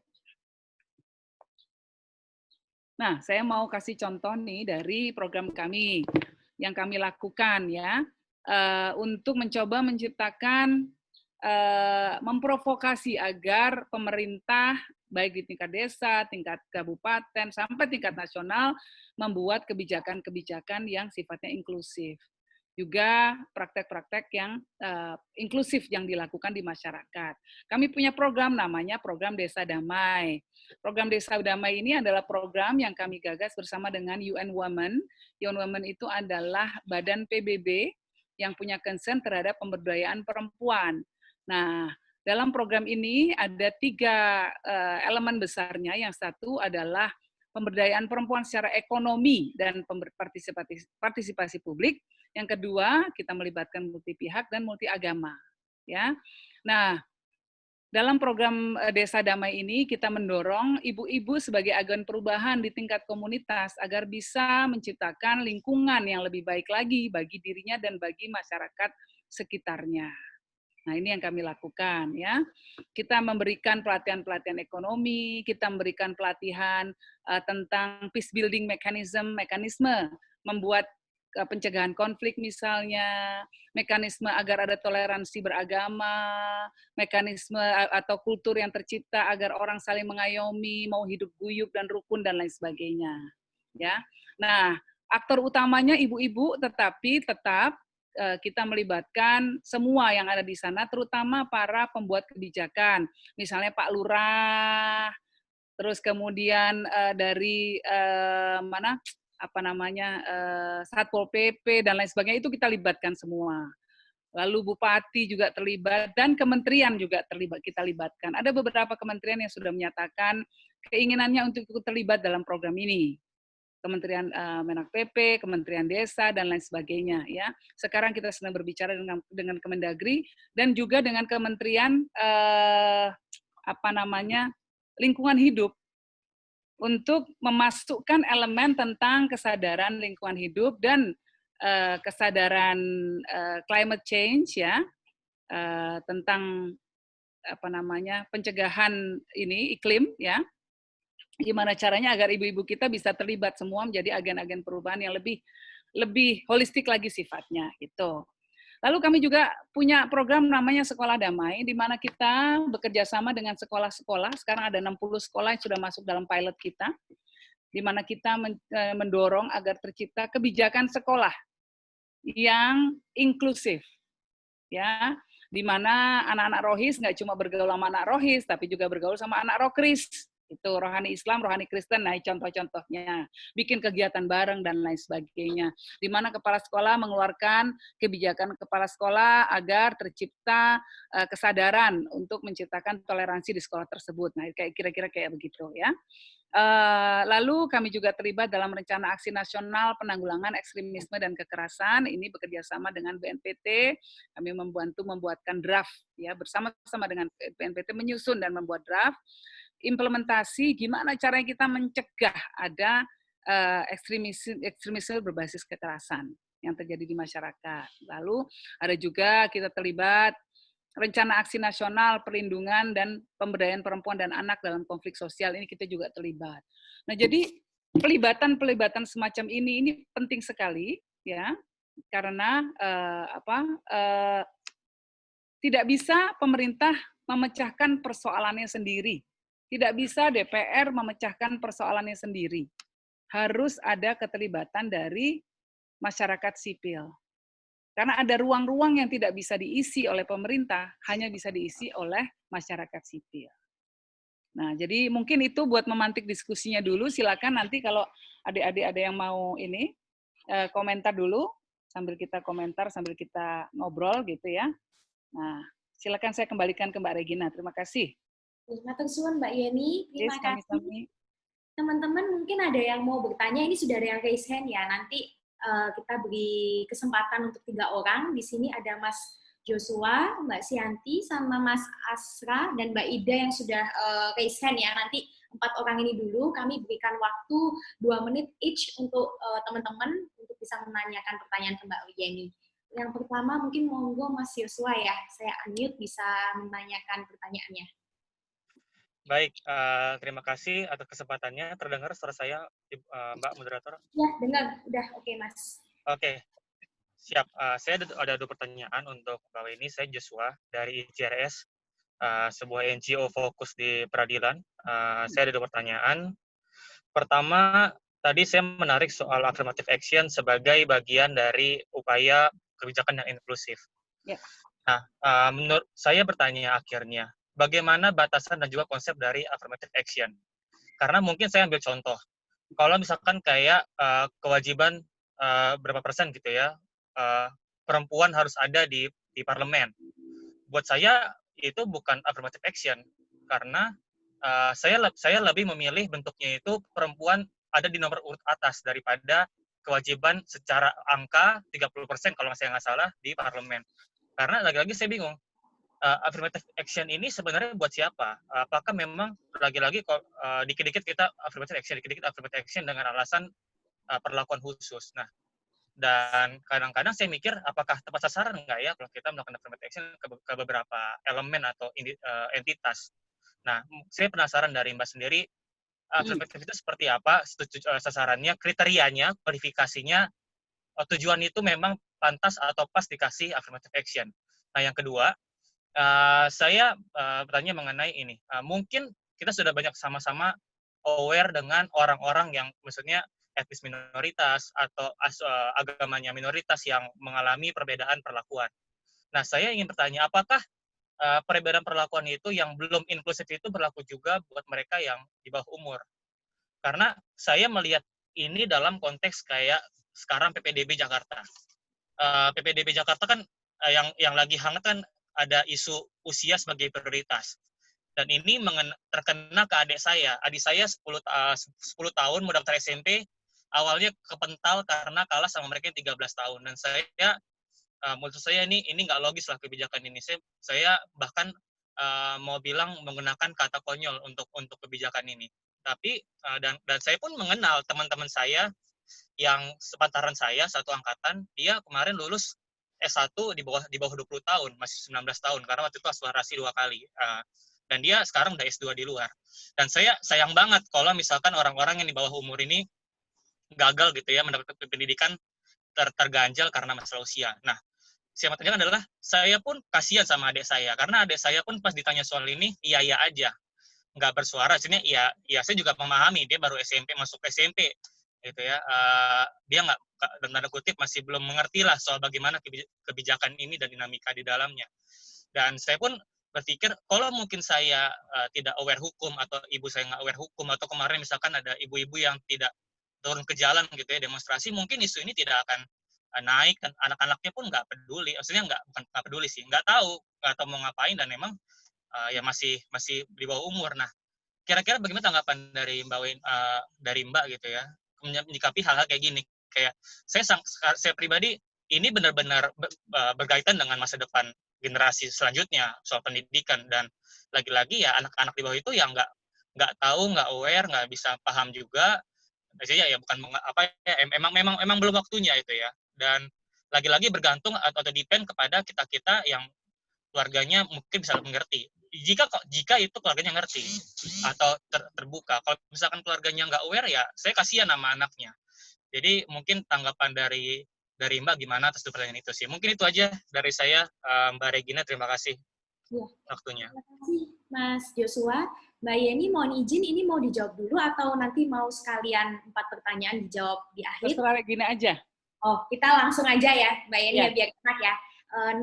Nah, saya mau kasih contoh nih dari program kami yang kami lakukan ya, untuk mencoba menciptakan, memprovokasi agar pemerintah baik di tingkat desa, tingkat kabupaten, sampai tingkat nasional membuat kebijakan-kebijakan yang sifatnya inklusif. Juga praktek-praktek yang inklusif yang dilakukan di masyarakat. Kami punya program namanya Program Desa Damai. Program Desa Damai ini adalah program yang kami gagas bersama dengan UN Women. UN Women itu adalah badan PBB yang punya concern terhadap pemberdayaan perempuan. Nah, dalam program ini ada 3 elemen besarnya. Yang satu adalah pemberdayaan perempuan secara ekonomi dan partisipasi publik. Yang kedua, kita melibatkan multi pihak dan multi agama. Ya, nah dalam program Desa Damai ini kita mendorong ibu-ibu sebagai agen perubahan di tingkat komunitas agar bisa menciptakan lingkungan yang lebih baik lagi bagi dirinya dan bagi masyarakat sekitarnya. Nah, ini yang kami lakukan ya. Kita memberikan pelatihan-pelatihan ekonomi, kita memberikan pelatihan tentang peace building mekanisme membuat pencegahan konflik misalnya, mekanisme agar ada toleransi beragama, mekanisme atau kultur yang tercipta agar orang saling mengayomi, mau hidup guyup dan rukun dan lain sebagainya. Ya. Nah, aktor utamanya ibu-ibu, tetapi tetap kita melibatkan semua yang ada di sana, terutama para pembuat kebijakan, misalnya Pak Lurah, terus kemudian dari Satpol PP dan lain sebagainya, itu kita libatkan semua. Lalu Bupati juga terlibat dan kementerian juga kita libatkan. Ada beberapa kementerian yang sudah menyatakan keinginannya untuk ikut terlibat dalam program ini. Kementerian Menak PP, Kementerian Desa dan lain sebagainya ya. Sekarang kita sedang berbicara dengan Kemendagri dan juga dengan Kementerian Lingkungan Hidup untuk memasukkan elemen tentang kesadaran lingkungan hidup dan kesadaran climate change ya, tentang pencegahan iklim ya. Gimana caranya agar ibu-ibu kita bisa terlibat semua menjadi agen-agen perubahan yang lebih holistik lagi sifatnya gitu. Lalu kami juga punya program namanya Sekolah Damai, di mana kita bekerja sama dengan sekolah-sekolah. Sekarang ada 60 sekolah yang sudah masuk dalam pilot kita, di mana kita mendorong agar tercipta kebijakan sekolah yang inklusif, ya, di mana anak-anak rohis nggak cuma bergaul sama anak rohis, tapi juga bergaul sama anak rokris. Itu rohani Islam, rohani Kristen, nah contoh-contohnya. Bikin kegiatan bareng dan lain sebagainya. Di mana kepala sekolah mengeluarkan kebijakan kepala sekolah agar tercipta kesadaran untuk menciptakan toleransi di sekolah tersebut. Nah, kira-kira kayak begitu ya. Lalu kami juga terlibat dalam rencana aksi nasional penanggulangan ekstremisme dan kekerasan. Ini bekerja sama dengan BNPT. Kami membuatkan draft ya, bersama-sama dengan BNPT menyusun dan membuat draft implementasi gimana caranya kita mencegah ada ekstremisme berbasis kekerasan yang terjadi di masyarakat. Lalu ada juga kita terlibat rencana aksi nasional perlindungan dan pemberdayaan perempuan dan anak dalam konflik sosial, ini kita juga terlibat. Nah, jadi pelibatan semacam ini penting sekali ya, karena tidak bisa pemerintah memecahkan persoalannya sendiri. Tidak bisa DPR memecahkan persoalannya sendiri. Harus ada keterlibatan dari masyarakat sipil. Karena ada ruang-ruang yang tidak bisa diisi oleh pemerintah, hanya bisa diisi oleh masyarakat sipil. Nah, jadi mungkin itu buat memantik diskusinya dulu. Silakan nanti kalau adik-adik ada yang mau komentar dulu, sambil kita komentar, sambil kita ngobrol gitu ya. Nah, silakan saya kembalikan ke Mbak Regina. Terima kasih. Matur suwun Mbak Yeni, terima Yes, kasih. kami-kami. Teman-teman mungkin ada yang mau bertanya, ini sudah ada yang raise hand ya. Nanti kita beri kesempatan untuk 3 orang. Di sini ada Mas Joshua, Mbak Sianti, sama Mas Asra, dan Mbak Ida yang sudah raise hand ya. Nanti 4 orang ini dulu, kami berikan waktu 2 menit each untuk teman-teman untuk bisa menanyakan pertanyaan ke Mbak Yeni. Yang pertama mungkin monggo Mas Joshua ya, saya unmute bisa menanyakan pertanyaannya. Baik, terima kasih atas kesempatannya. Terdengar suara saya, Mbak Moderator? Ya, dengar. Udah oke, Mas. Oke, siap. Saya ada 2 pertanyaan untuk Mbak Weni. Saya Joshua dari ICRS, sebuah NGO fokus di peradilan. Saya ada 2 pertanyaan. Pertama, tadi saya menarik soal affirmative action sebagai bagian dari upaya kebijakan yang inklusif. Ya. Nah, menurut saya bertanya akhirnya, bagaimana batasan dan juga konsep dari affirmative action? Karena mungkin saya ambil contoh, kalau misalkan kayak kewajiban berapa persen gitu ya, perempuan harus ada di parlemen. Buat saya itu bukan affirmative action, karena saya lebih memilih bentuknya itu perempuan ada di nomor urut atas daripada kewajiban secara angka 30% kalau saya nggak salah di parlemen. Karena lagi-lagi saya bingung, affirmative action ini sebenarnya buat siapa? Apakah memang lagi-lagi dikit-dikit kita affirmative action dengan alasan perlakuan khusus. Nah, dan kadang-kadang saya mikir apakah tepat sasaran nggak ya kalau kita melakukan affirmative action ke beberapa elemen atau entitas. Nah, saya penasaran dari Mbak sendiri, affirmative itu seperti apa, sasarannya, kriterianya, kualifikasinya, tujuan itu memang pantas atau pas dikasih affirmative action. Nah, yang kedua, saya bertanya mengenai ini. Mungkin kita sudah banyak sama-sama aware dengan orang-orang yang maksudnya etnis minoritas atau agamanya minoritas yang mengalami perbedaan perlakuan. Nah, saya ingin bertanya, apakah perbedaan perlakuan itu yang belum inklusif itu berlaku juga buat mereka yang di bawah umur? Karena saya melihat ini dalam konteks kayak sekarang PPDB Jakarta. PPDB Jakarta kan yang lagi hangat kan ada isu usia sebagai prioritas. Dan ini terkena ke adik saya. Adik saya 10 tahun mau daftar SMP, awalnya kepental karena kalah sama mereka yang 13 tahun. Dan saya, menurut saya ini nggak logis lah kebijakan ini. Saya bahkan mau bilang menggunakan kata konyol untuk kebijakan ini. Tapi, dan saya pun mengenal teman-teman saya yang sepantaran saya, satu angkatan, dia kemarin lulus S1 di bawah 20 tahun, masih 19 tahun, karena waktu itu akselerasi 2 kali. Dan dia sekarang udah S2 di luar. Dan saya sayang banget kalau misalkan orang-orang yang di bawah umur ini gagal gitu ya, mendapatkan pendidikan terganjal karena masalah usia. Nah, saya mau tanyakan adalah, saya pun kasihan sama adik saya, karena adik saya pun pas ditanya soal ini, iya aja. Nggak bersuara, sebenarnya iya saya juga memahami, dia baru SMP, masuk SMP, gitu ya. Dia nggak, dalam tanda kutip, masih belum mengerti lah soal bagaimana kebijakan ini dan dinamika di dalamnya. Dan saya pun berpikir, kalau mungkin saya tidak aware hukum, atau ibu saya nggak aware hukum, atau kemarin misalkan ada ibu-ibu yang tidak turun ke jalan gitu ya, demonstrasi, mungkin isu ini tidak akan naik, dan anak-anaknya pun nggak peduli. Maksudnya bukan nggak peduli sih, nggak tahu mau ngapain, dan memang ya masih di bawah umur. Nah, kira-kira bagaimana tanggapan dari Mbak gitu ya, menyikapi hal-hal kayak gini? Kayak saya pribadi, ini benar-benar berkaitan dengan masa depan generasi selanjutnya soal pendidikan, dan lagi-lagi ya anak-anak di bawah itu yang nggak tahu, nggak aware, nggak bisa paham juga. Jadi ya bukan memang belum waktunya itu ya. Dan lagi-lagi bergantung atau depend kepada kita yang keluarganya mungkin bisa mengerti. Jika itu keluarganya ngerti atau terbuka. Kalau misalkan keluarganya nggak aware, ya saya kasihan sama anaknya. Jadi mungkin tanggapan dari Mbak gimana atas pertanyaan itu sih. Mungkin itu aja dari saya, Mbak Regina. Terima kasih waktunya. Terima kasih Mas Joshua. Mbak Yeni mohon izin, ini mau dijawab dulu atau nanti mau sekalian 4 pertanyaan dijawab di akhir? Terserah Regina aja. Oh, kita langsung aja ya, Mbak Yeni ya biar enak ya.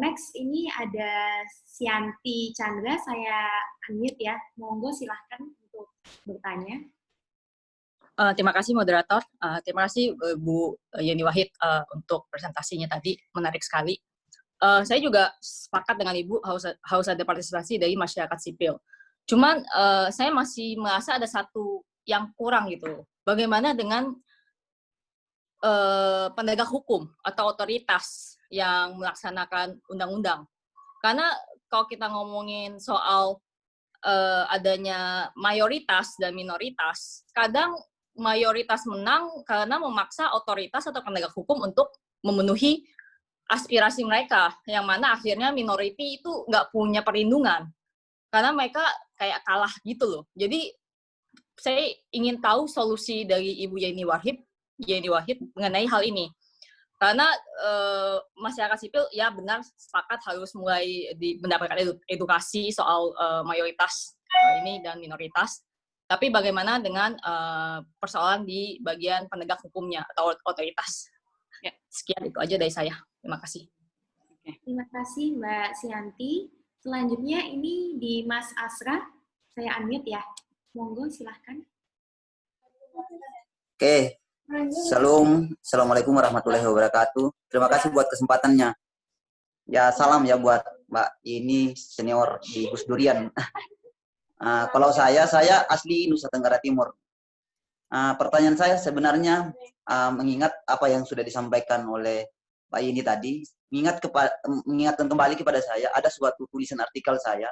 Next ini ada Sianti Chandra, saya unmute ya. Monggo silahkan untuk bertanya. Terima kasih moderator. Terima kasih Bu Yeni Wahid untuk presentasinya tadi, menarik sekali. Saya juga sepakat dengan Ibu harus ada partisipasi dari masyarakat sipil. Cuman saya masih merasa ada satu yang kurang gitu. Bagaimana dengan penegak hukum atau otoritas yang melaksanakan undang-undang? Karena kalau kita ngomongin soal adanya mayoritas dan minoritas, kadang mayoritas menang karena memaksa otoritas atau penegak hukum untuk memenuhi aspirasi mereka, yang mana akhirnya minority itu nggak punya perlindungan, karena mereka kayak kalah gitu loh. Jadi saya ingin tahu solusi dari Ibu Yeni Wahid mengenai hal ini. Karena masyarakat sipil, ya benar, sepakat harus mulai mendapatkan edukasi soal mayoritas ini dan minoritas. Tapi bagaimana dengan persoalan di bagian penegak hukumnya atau otoritas? Ya, sekian itu aja dari saya. Terima kasih. Terima kasih Mbak Sianti. Selanjutnya ini di Mas Asra. Saya unmute ya. Monggo silahkan. Oke. Assalamualaikum warahmatullahi wabarakatuh. Terima kasih buat kesempatannya. Ya, salam ya buat Mbak ini senior di Gus Durian. Kalau saya asli Nusa Tenggara Timur. Pertanyaan saya sebenarnya mengingat apa yang sudah disampaikan oleh Pak ini tadi, mengingatkan kembali kepada saya, ada suatu tulisan artikel saya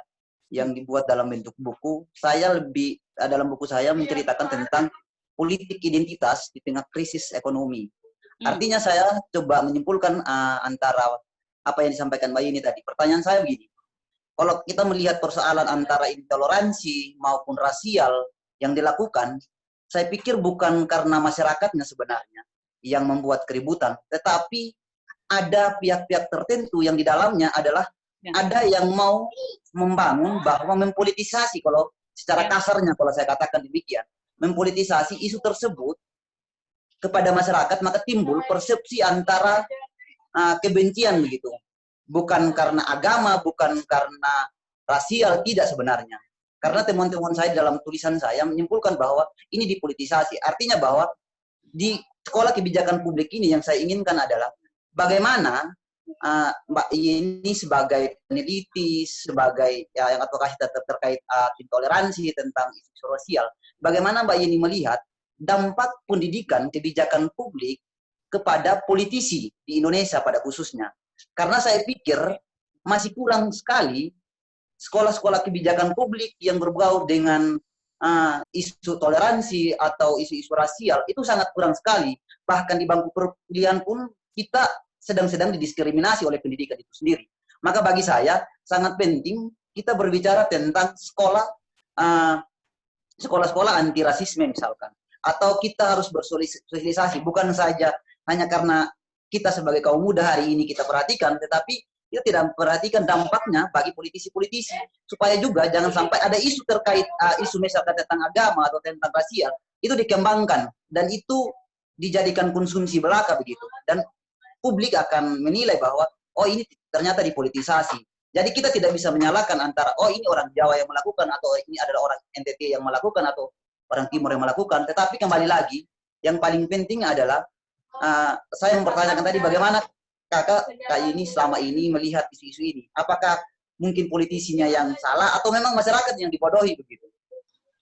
yang dibuat dalam bentuk buku. Dalam buku saya menceritakan tentang politik identitas di tengah krisis ekonomi. Artinya saya coba menyimpulkan antara apa yang disampaikan Mbak ini tadi. Pertanyaan saya begini, kalau kita melihat persoalan antara intoleransi maupun rasial yang dilakukan, saya pikir bukan karena masyarakatnya sebenarnya yang membuat keributan, tetapi ada pihak-pihak tertentu yang di dalamnya adalah ada yang mau membangun bahwa mempolitisasi, kalau secara kasarnya kalau saya katakan demikian, mempolitisasi isu tersebut kepada masyarakat, maka timbul persepsi antara kebencian begitu. Bukan karena agama, bukan karena rasial, tidak sebenarnya. Karena teman-teman saya dalam tulisan saya menyimpulkan bahwa ini dipolitisasi. Artinya bahwa di sekolah kebijakan publik ini yang saya inginkan adalah bagaimana Mbak ini sebagai peneliti, sebagai yang advokasi terkait intoleransi tentang isu sosial, bagaimana Mbak Yeni melihat dampak pendidikan kebijakan publik kepada politisi di Indonesia pada khususnya. Karena saya pikir masih kurang sekali sekolah-sekolah kebijakan publik yang bergaul dengan isu toleransi atau isu-isu rasial, itu sangat kurang sekali. Bahkan di bangku perkuliahan pun kita sedang didiskriminasi oleh pendidikan itu sendiri. Maka bagi saya sangat penting kita berbicara tentang sekolah-sekolah anti rasisme misalkan. Atau kita harus bersosialisasi, bukan saja hanya karena kita sebagai kaum muda hari ini kita perhatikan, tetapi kita tidak memperhatikan dampaknya bagi politisi-politisi, supaya juga jangan sampai ada isu terkait isu misalkan tentang agama atau tentang rasial, itu dikembangkan, dan itu dijadikan konsumsi belaka begitu. Dan publik akan menilai bahwa, oh ini ternyata dipolitisasi. Jadi kita tidak bisa menyalahkan antara, oh ini orang Jawa yang melakukan, atau ini adalah orang NTT yang melakukan, atau orang Timur yang melakukan. Tetapi kembali lagi, yang paling penting adalah, saya mempertanyakan tadi bagaimana Kak ini selama ini melihat isu-isu ini. Apakah mungkin politisinya yang salah atau memang masyarakat yang dibodohi begitu?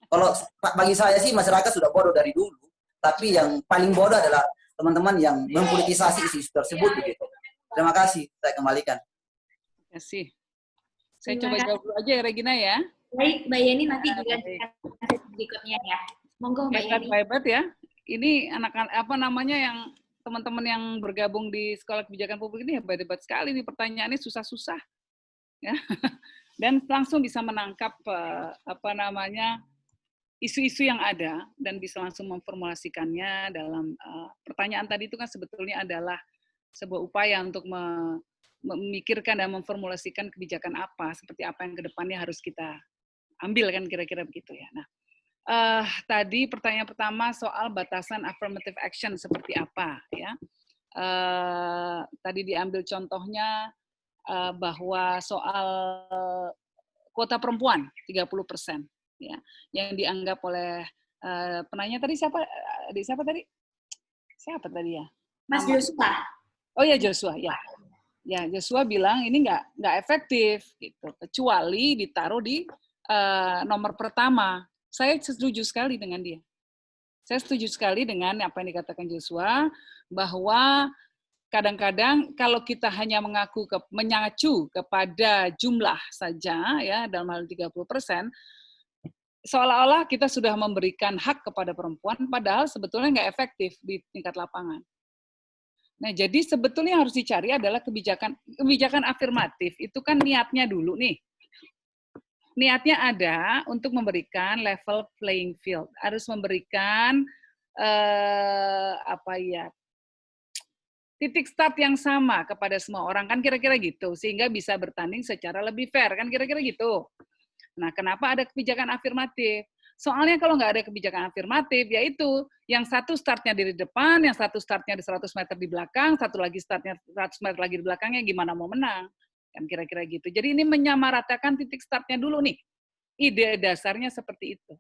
Kalau bagi saya sih masyarakat sudah bodoh dari dulu, tapi yang paling bodoh adalah teman-teman yang mempolitisasi isu-isu tersebut begitu. Terima kasih, saya kembalikan. Terima kasih. Saya coba jawab dulu aja ya Regina ya. Baik, Mbak Yeni nanti dilanjutkan berikutnya ya. Monggo Mbak Yeni. Hebat ya. Ini anak-anak apa namanya yang teman-teman yang bergabung di Sekolah Kebijakan Publik ini hebat-hebat sekali nih, pertanyaannya susah-susah. Ya. Dan langsung bisa menangkap apa namanya isu-isu yang ada dan bisa langsung memformulasikannya dalam pertanyaan tadi itu kan sebetulnya adalah sebuah upaya untuk memikirkan dan memformulasikan kebijakan apa, seperti apa yang kedepannya harus kita ambil kan kira-kira begitu ya. Nah, tadi pertanyaan pertama soal batasan affirmative action seperti apa ya. Tadi diambil contohnya bahwa soal kuota perempuan 30% ya, yang dianggap oleh penanya tadi siapa tadi? Siapa tadi ya? Mas Joshua. Oh ya Joshua ya. Ya, Joshua bilang ini nggak efektif gitu, kecuali ditaruh di nomor pertama. Saya setuju sekali dengan dia. Saya setuju sekali dengan apa yang dikatakan Joshua, bahwa kadang-kadang kalau kita hanya mengacu kepada jumlah saja, ya dalam hal 30%, seolah-olah kita sudah memberikan hak kepada perempuan, padahal sebetulnya nggak efektif di tingkat lapangan. Nah, jadi sebetulnya yang harus dicari adalah kebijakan afirmatif. Itu kan niatnya dulu nih. Niatnya ada untuk memberikan level playing field. Harus memberikan titik start yang sama kepada semua orang, kan kira-kira gitu, sehingga bisa bertanding secara lebih fair, kan kira-kira gitu. Nah, kenapa ada kebijakan afirmatif? Soalnya kalau nggak ada kebijakan afirmatif, yaitu yang satu startnya di depan, yang satu startnya di 100 meter di belakang, satu lagi startnya 100 meter lagi di belakangnya, gimana mau menang? Kan kira-kira gitu. Jadi ini menyamaratakan titik startnya dulu nih. Ide dasarnya seperti itu.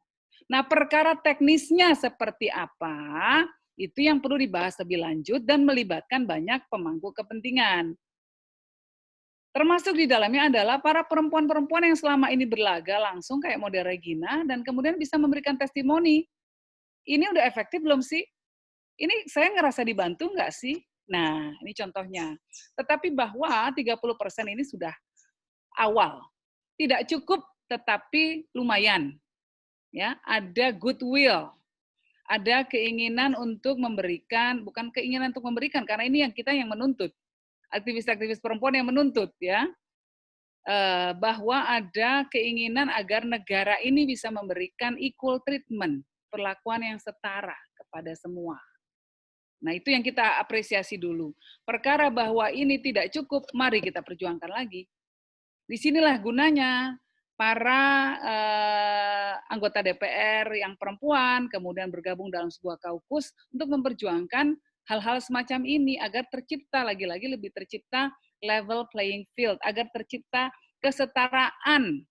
Nah, perkara teknisnya seperti apa, itu yang perlu dibahas lebih lanjut dan melibatkan banyak pemangku kepentingan. Termasuk di dalamnya adalah para perempuan-perempuan yang selama ini berlaga langsung kayak model Regina dan kemudian bisa memberikan testimoni. Ini udah efektif belum sih? Ini saya ngerasa dibantu nggak sih? Nah, ini contohnya. Tetapi bahwa 30% ini sudah awal. Tidak cukup, tetapi lumayan. Ya, ada goodwill. Ada keinginan untuk memberikan, bukan keinginan untuk memberikan, karena ini yang kita yang menuntut. Aktivis-aktivis perempuan yang menuntut, ya, bahwa ada keinginan agar negara ini bisa memberikan equal treatment, perlakuan yang setara kepada semua. Nah, itu yang kita apresiasi dulu. Perkara bahwa ini tidak cukup, mari kita perjuangkan lagi. Disinilah gunanya para anggota DPR yang perempuan, kemudian bergabung dalam sebuah kaukus untuk memperjuangkan hal-hal semacam ini agar tercipta, lagi-lagi lebih tercipta level playing field, agar tercipta kesetaraan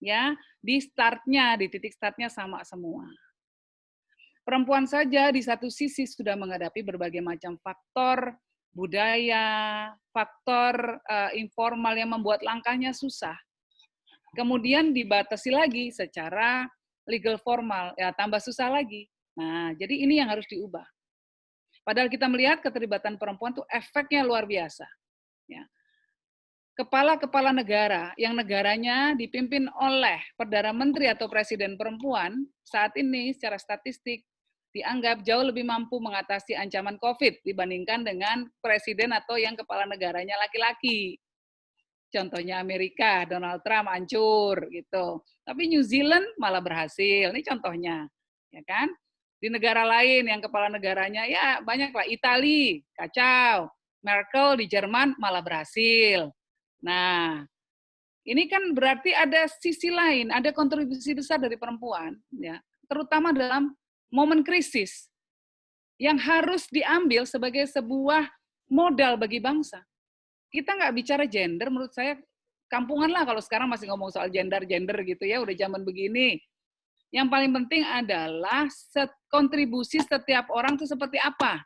ya di startnya, di titik startnya sama semua. Perempuan saja di satu sisi sudah menghadapi berbagai macam faktor budaya, faktor informal yang membuat langkahnya susah. Kemudian dibatasi lagi secara legal formal, ya tambah susah lagi. Nah, jadi ini yang harus diubah. Padahal kita melihat keterlibatan perempuan itu efeknya luar biasa. Ya. Kepala-kepala negara yang negaranya dipimpin oleh Perdana Menteri atau Presiden perempuan, saat ini secara statistik dianggap jauh lebih mampu mengatasi ancaman COVID dibandingkan dengan presiden atau yang kepala negaranya laki-laki. Contohnya Amerika, Donald Trump hancur gitu. Tapi New Zealand malah berhasil. Ini contohnya, ya kan? Di negara lain yang kepala negaranya ya banyaklah, Italia kacau, Merkel di Jerman malah berhasil. Nah, ini kan berarti ada sisi lain, ada kontribusi besar dari perempuan, ya, terutama dalam momen krisis yang harus diambil sebagai sebuah modal bagi bangsa. Kita nggak bicara gender, menurut saya kampungan lah kalau sekarang masih ngomong soal gender gitu ya, udah zaman begini. Yang paling penting adalah kontribusi setiap orang itu seperti apa.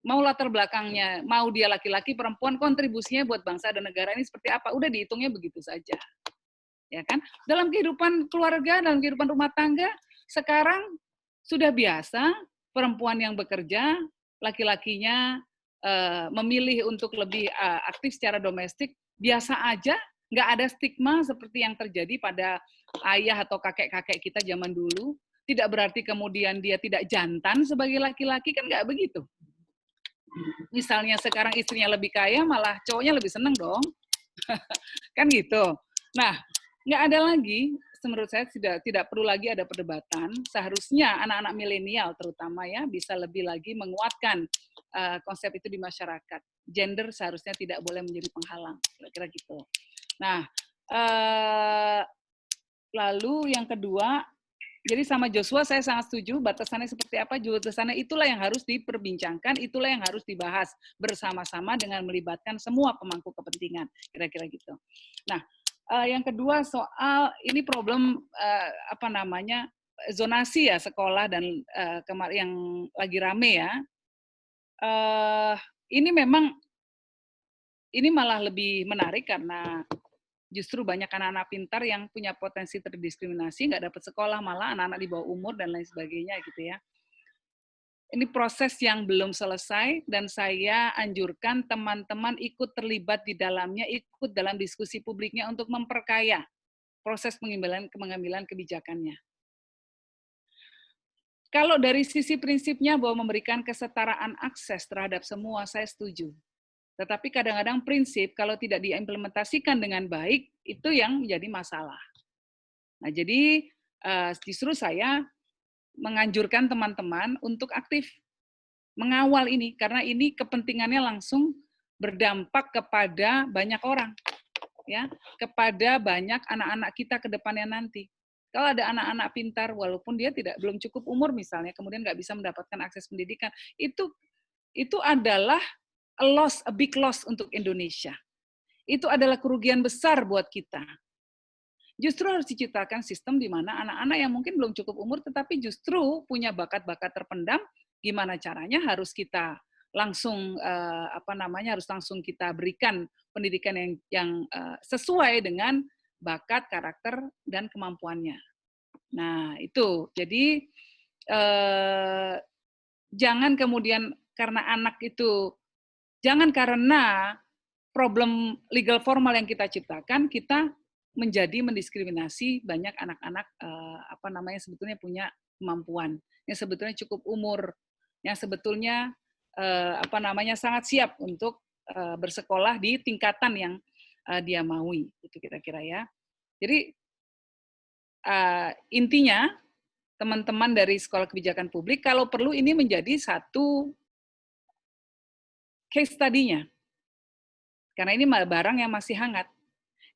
Mau latar belakangnya, mau dia laki-laki, perempuan, kontribusinya buat bangsa dan negara ini seperti apa. Udah dihitungnya begitu saja. Ya kan? Dalam kehidupan keluarga, dalam kehidupan rumah tangga, sekarang sudah biasa perempuan yang bekerja, laki-lakinya memilih untuk lebih aktif secara domestik, biasa aja, nggak ada stigma seperti yang terjadi pada ayah atau kakek-kakek kita zaman dulu. Tidak berarti kemudian dia tidak jantan sebagai laki-laki, kan nggak begitu. Misalnya sekarang istrinya lebih kaya, malah cowoknya lebih seneng dong. Kan gitu. Nah, nggak ada lagi, menurut saya tidak perlu lagi ada perdebatan. Seharusnya anak-anak milenial terutama ya bisa lebih lagi menguatkan konsep itu di masyarakat. Gender seharusnya tidak boleh menjadi penghalang, kira-kira gitu. Nah, lalu yang kedua, jadi sama Joshua saya sangat setuju, batasannya seperti apa, batasannya itulah yang harus diperbincangkan, itulah yang harus dibahas bersama-sama dengan melibatkan semua pemangku kepentingan, kira-kira gitu. Nah, yang kedua soal ini problem zonasi ya sekolah dan yang lagi rame ya. Ini memang ini malah lebih menarik karena justru banyak anak-anak pintar yang punya potensi terdiskriminasi, nggak dapat sekolah, malah anak-anak di bawah umur dan lain sebagainya gitu ya. Ini proses yang belum selesai dan saya anjurkan teman-teman ikut terlibat di dalamnya, ikut dalam diskusi publiknya untuk memperkaya proses pengambilan kebijakannya. Kalau dari sisi prinsipnya bahwa memberikan kesetaraan akses terhadap semua, saya setuju. Tetapi kadang-kadang prinsip kalau tidak diimplementasikan dengan baik, itu yang menjadi masalah. Nah, jadi justru saya menganjurkan teman-teman untuk aktif mengawal ini, karena ini kepentingannya langsung berdampak kepada banyak orang, ya, kepada banyak anak-anak kita ke depannya nanti. Kalau ada anak-anak pintar, walaupun dia belum cukup umur misalnya, kemudian nggak bisa mendapatkan akses pendidikan, itu adalah a big loss untuk Indonesia. Itu adalah kerugian besar buat kita. Justru harus diciptakan sistem di mana anak-anak yang mungkin belum cukup umur tetapi justru punya bakat-bakat terpendam, gimana caranya harus kita langsung harus langsung kita berikan pendidikan yang sesuai dengan bakat, karakter dan kemampuannya. Nah, itu. Jadi jangan kemudian karena problem legal formal yang kita ciptakan, kita mendiskriminasi banyak anak-anak sebetulnya punya kemampuan, yang sebetulnya cukup umur, yang sebetulnya sangat siap untuk bersekolah di tingkatan yang dia maui, itu kira-kira ya. Jadi intinya teman-teman dari Sekolah Kebijakan Publik, kalau perlu ini menjadi satu case study-nya, karena ini barang yang masih hangat.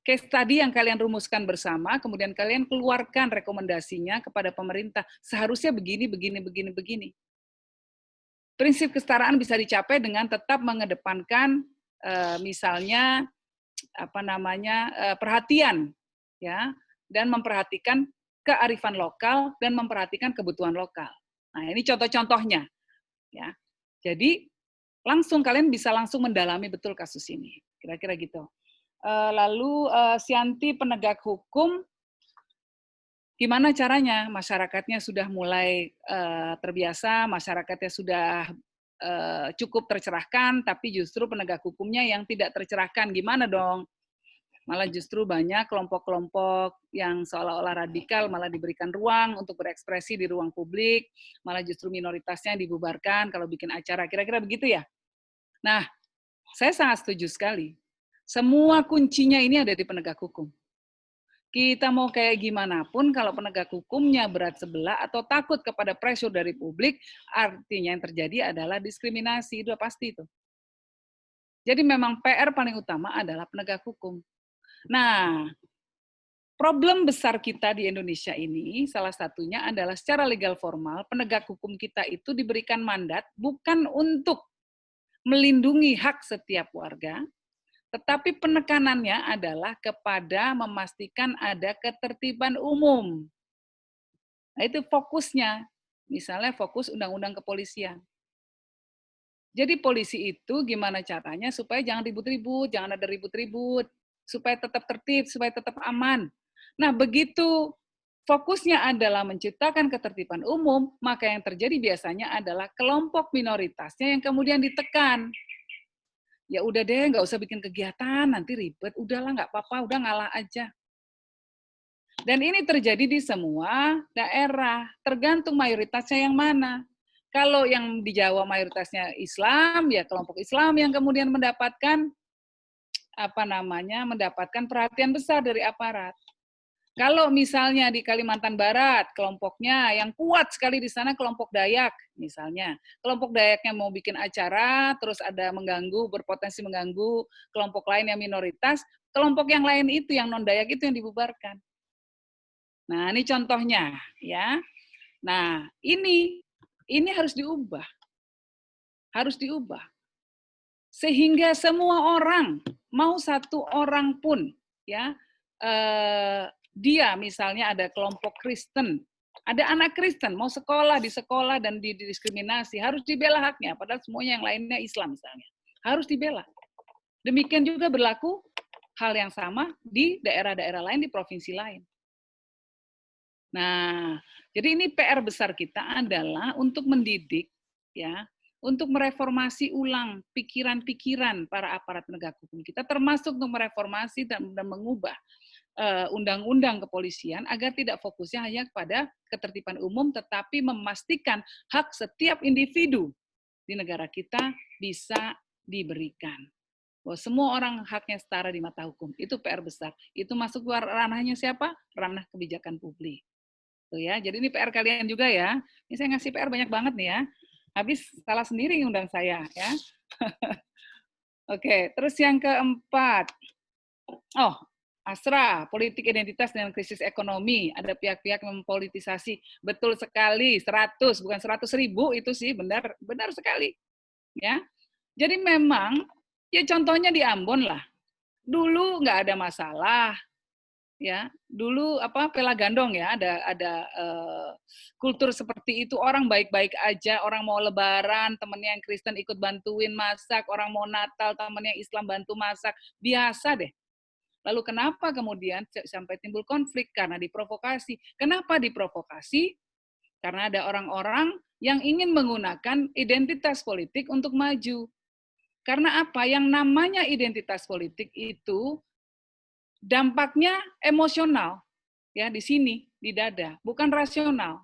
Case study yang kalian rumuskan bersama, kemudian kalian keluarkan rekomendasinya kepada pemerintah. Seharusnya begini. Prinsip kesetaraan bisa dicapai dengan tetap mengedepankan misalnya perhatian, ya, dan memperhatikan kearifan lokal dan memperhatikan kebutuhan lokal. Nah, ini contoh-contohnya, ya. Jadi kalian bisa langsung mendalami betul kasus ini, kira-kira gitu. Lalu Sianti, penegak hukum, gimana caranya? Masyarakatnya sudah mulai terbiasa, masyarakatnya sudah cukup tercerahkan, tapi justru penegak hukumnya yang tidak tercerahkan, gimana dong? Malah justru banyak kelompok-kelompok yang seolah-olah radikal malah diberikan ruang untuk berekspresi di ruang publik, malah justru minoritasnya dibubarkan kalau bikin acara, kira-kira begitu ya? Nah, saya sangat setuju sekali. Semua kuncinya ini ada di penegak hukum. Kita mau kayak gimana pun, kalau penegak hukumnya berat sebelah atau takut kepada pressure dari publik, artinya yang terjadi adalah diskriminasi, itu pasti itu. Jadi memang PR paling utama adalah penegak hukum. Nah, problem besar kita di Indonesia ini, salah satunya adalah secara legal formal, penegak hukum kita itu diberikan mandat bukan untuk melindungi hak setiap warga, tetapi penekanannya adalah kepada memastikan ada ketertiban umum. Nah, itu fokusnya. Misalnya fokus undang-undang kepolisian. Jadi polisi itu gimana caranya supaya jangan ribut-ribut, jangan ada ribut-ribut, supaya tetap tertib, supaya tetap aman. Nah, begitu fokusnya adalah menciptakan ketertiban umum, maka yang terjadi biasanya adalah kelompok minoritasnya yang kemudian ditekan. Ya udah deh, nggak usah bikin kegiatan, nanti ribet. Udahlah, nggak apa-apa, udah ngalah aja. Dan ini terjadi di semua daerah, tergantung mayoritasnya yang mana. Kalau yang di Jawa mayoritasnya Islam, ya kelompok Islam yang kemudian mendapatkan mendapatkan perhatian besar dari aparat. Kalau misalnya di Kalimantan Barat, kelompoknya yang kuat sekali di sana kelompok Dayak, misalnya. Kelompok Dayaknya mau bikin acara, terus ada berpotensi mengganggu kelompok lain yang minoritas, kelompok yang lain itu, yang non-Dayak itu yang dibubarkan. Nah, ini contohnya, ya. Nah, ini harus diubah. Harus diubah. Sehingga semua orang, mau satu orang pun, ya, dia misalnya ada kelompok Kristen, ada anak Kristen mau sekolah di sekolah dan didiskriminasi, harus dibela haknya, padahal semuanya yang lainnya Islam misalnya, harus dibela. Demikian juga berlaku hal yang sama di daerah-daerah lain, di provinsi lain. Nah, jadi ini PR besar kita adalah untuk mendidik, ya, untuk mereformasi ulang pikiran-pikiran para aparat penegak hukum kita, termasuk untuk mereformasi dan mengubah undang-undang kepolisian agar tidak fokusnya hanya kepada ketertiban umum, tetapi memastikan hak setiap individu di negara kita bisa diberikan. Bahwa semua orang haknya setara di mata hukum. Itu PR besar. Itu masuk ranahnya siapa? Ranah kebijakan publik. Tuh ya, jadi ini PR kalian juga ya. Ini saya ngasih PR banyak banget nih ya. Habis salah sendiri undang saya ya. Oke, terus yang keempat. Oh, Asra, politik identitas dengan krisis ekonomi. Ada pihak-pihak yang mempolitisasi. Betul sekali, 100, bukan 100.000 itu sih, benar sekali. Ya, jadi memang, ya contohnya di Ambon lah. Dulu nggak ada masalah. Ya, dulu Pela Gandong ya, ada kultur seperti itu, orang baik-baik aja, orang mau lebaran, temennya yang Kristen ikut bantuin masak, orang mau Natal, temennya Islam bantu masak, biasa deh. Lalu kenapa kemudian sampai timbul konflik? Karena diprovokasi. Kenapa diprovokasi? Karena ada orang-orang yang ingin menggunakan identitas politik untuk maju. Karena apa? Yang namanya identitas politik itu dampaknya emosional, ya di sini, di dada, bukan rasional.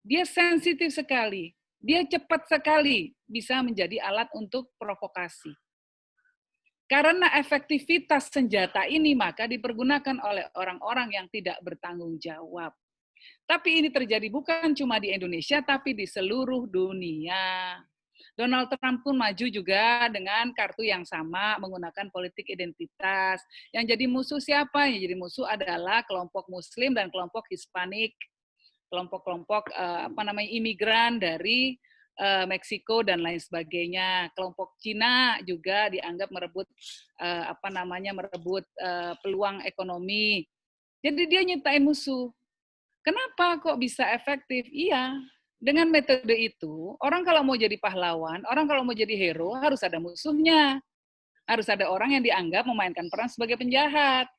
Dia sensitif sekali, dia cepat sekali bisa menjadi alat untuk provokasi. Karena efektivitas senjata ini maka dipergunakan oleh orang-orang yang tidak bertanggung jawab. Tapi ini terjadi bukan cuma di Indonesia, tapi di seluruh dunia. Donald Trump pun maju juga dengan kartu yang sama, menggunakan politik identitas. Yang jadi musuh siapa? Yang jadi musuh adalah kelompok Muslim dan kelompok Hispanik, kelompok-kelompok imigran dari Meksiko dan lain sebagainya. Kelompok Cina juga dianggap merebut merebut peluang ekonomi. Jadi dia nyiptain musuh. Kenapa kok bisa efektif? Iya, dengan metode itu, orang kalau mau jadi pahlawan, orang kalau mau jadi hero, harus ada musuhnya. Harus ada orang yang dianggap memainkan peran sebagai penjahat.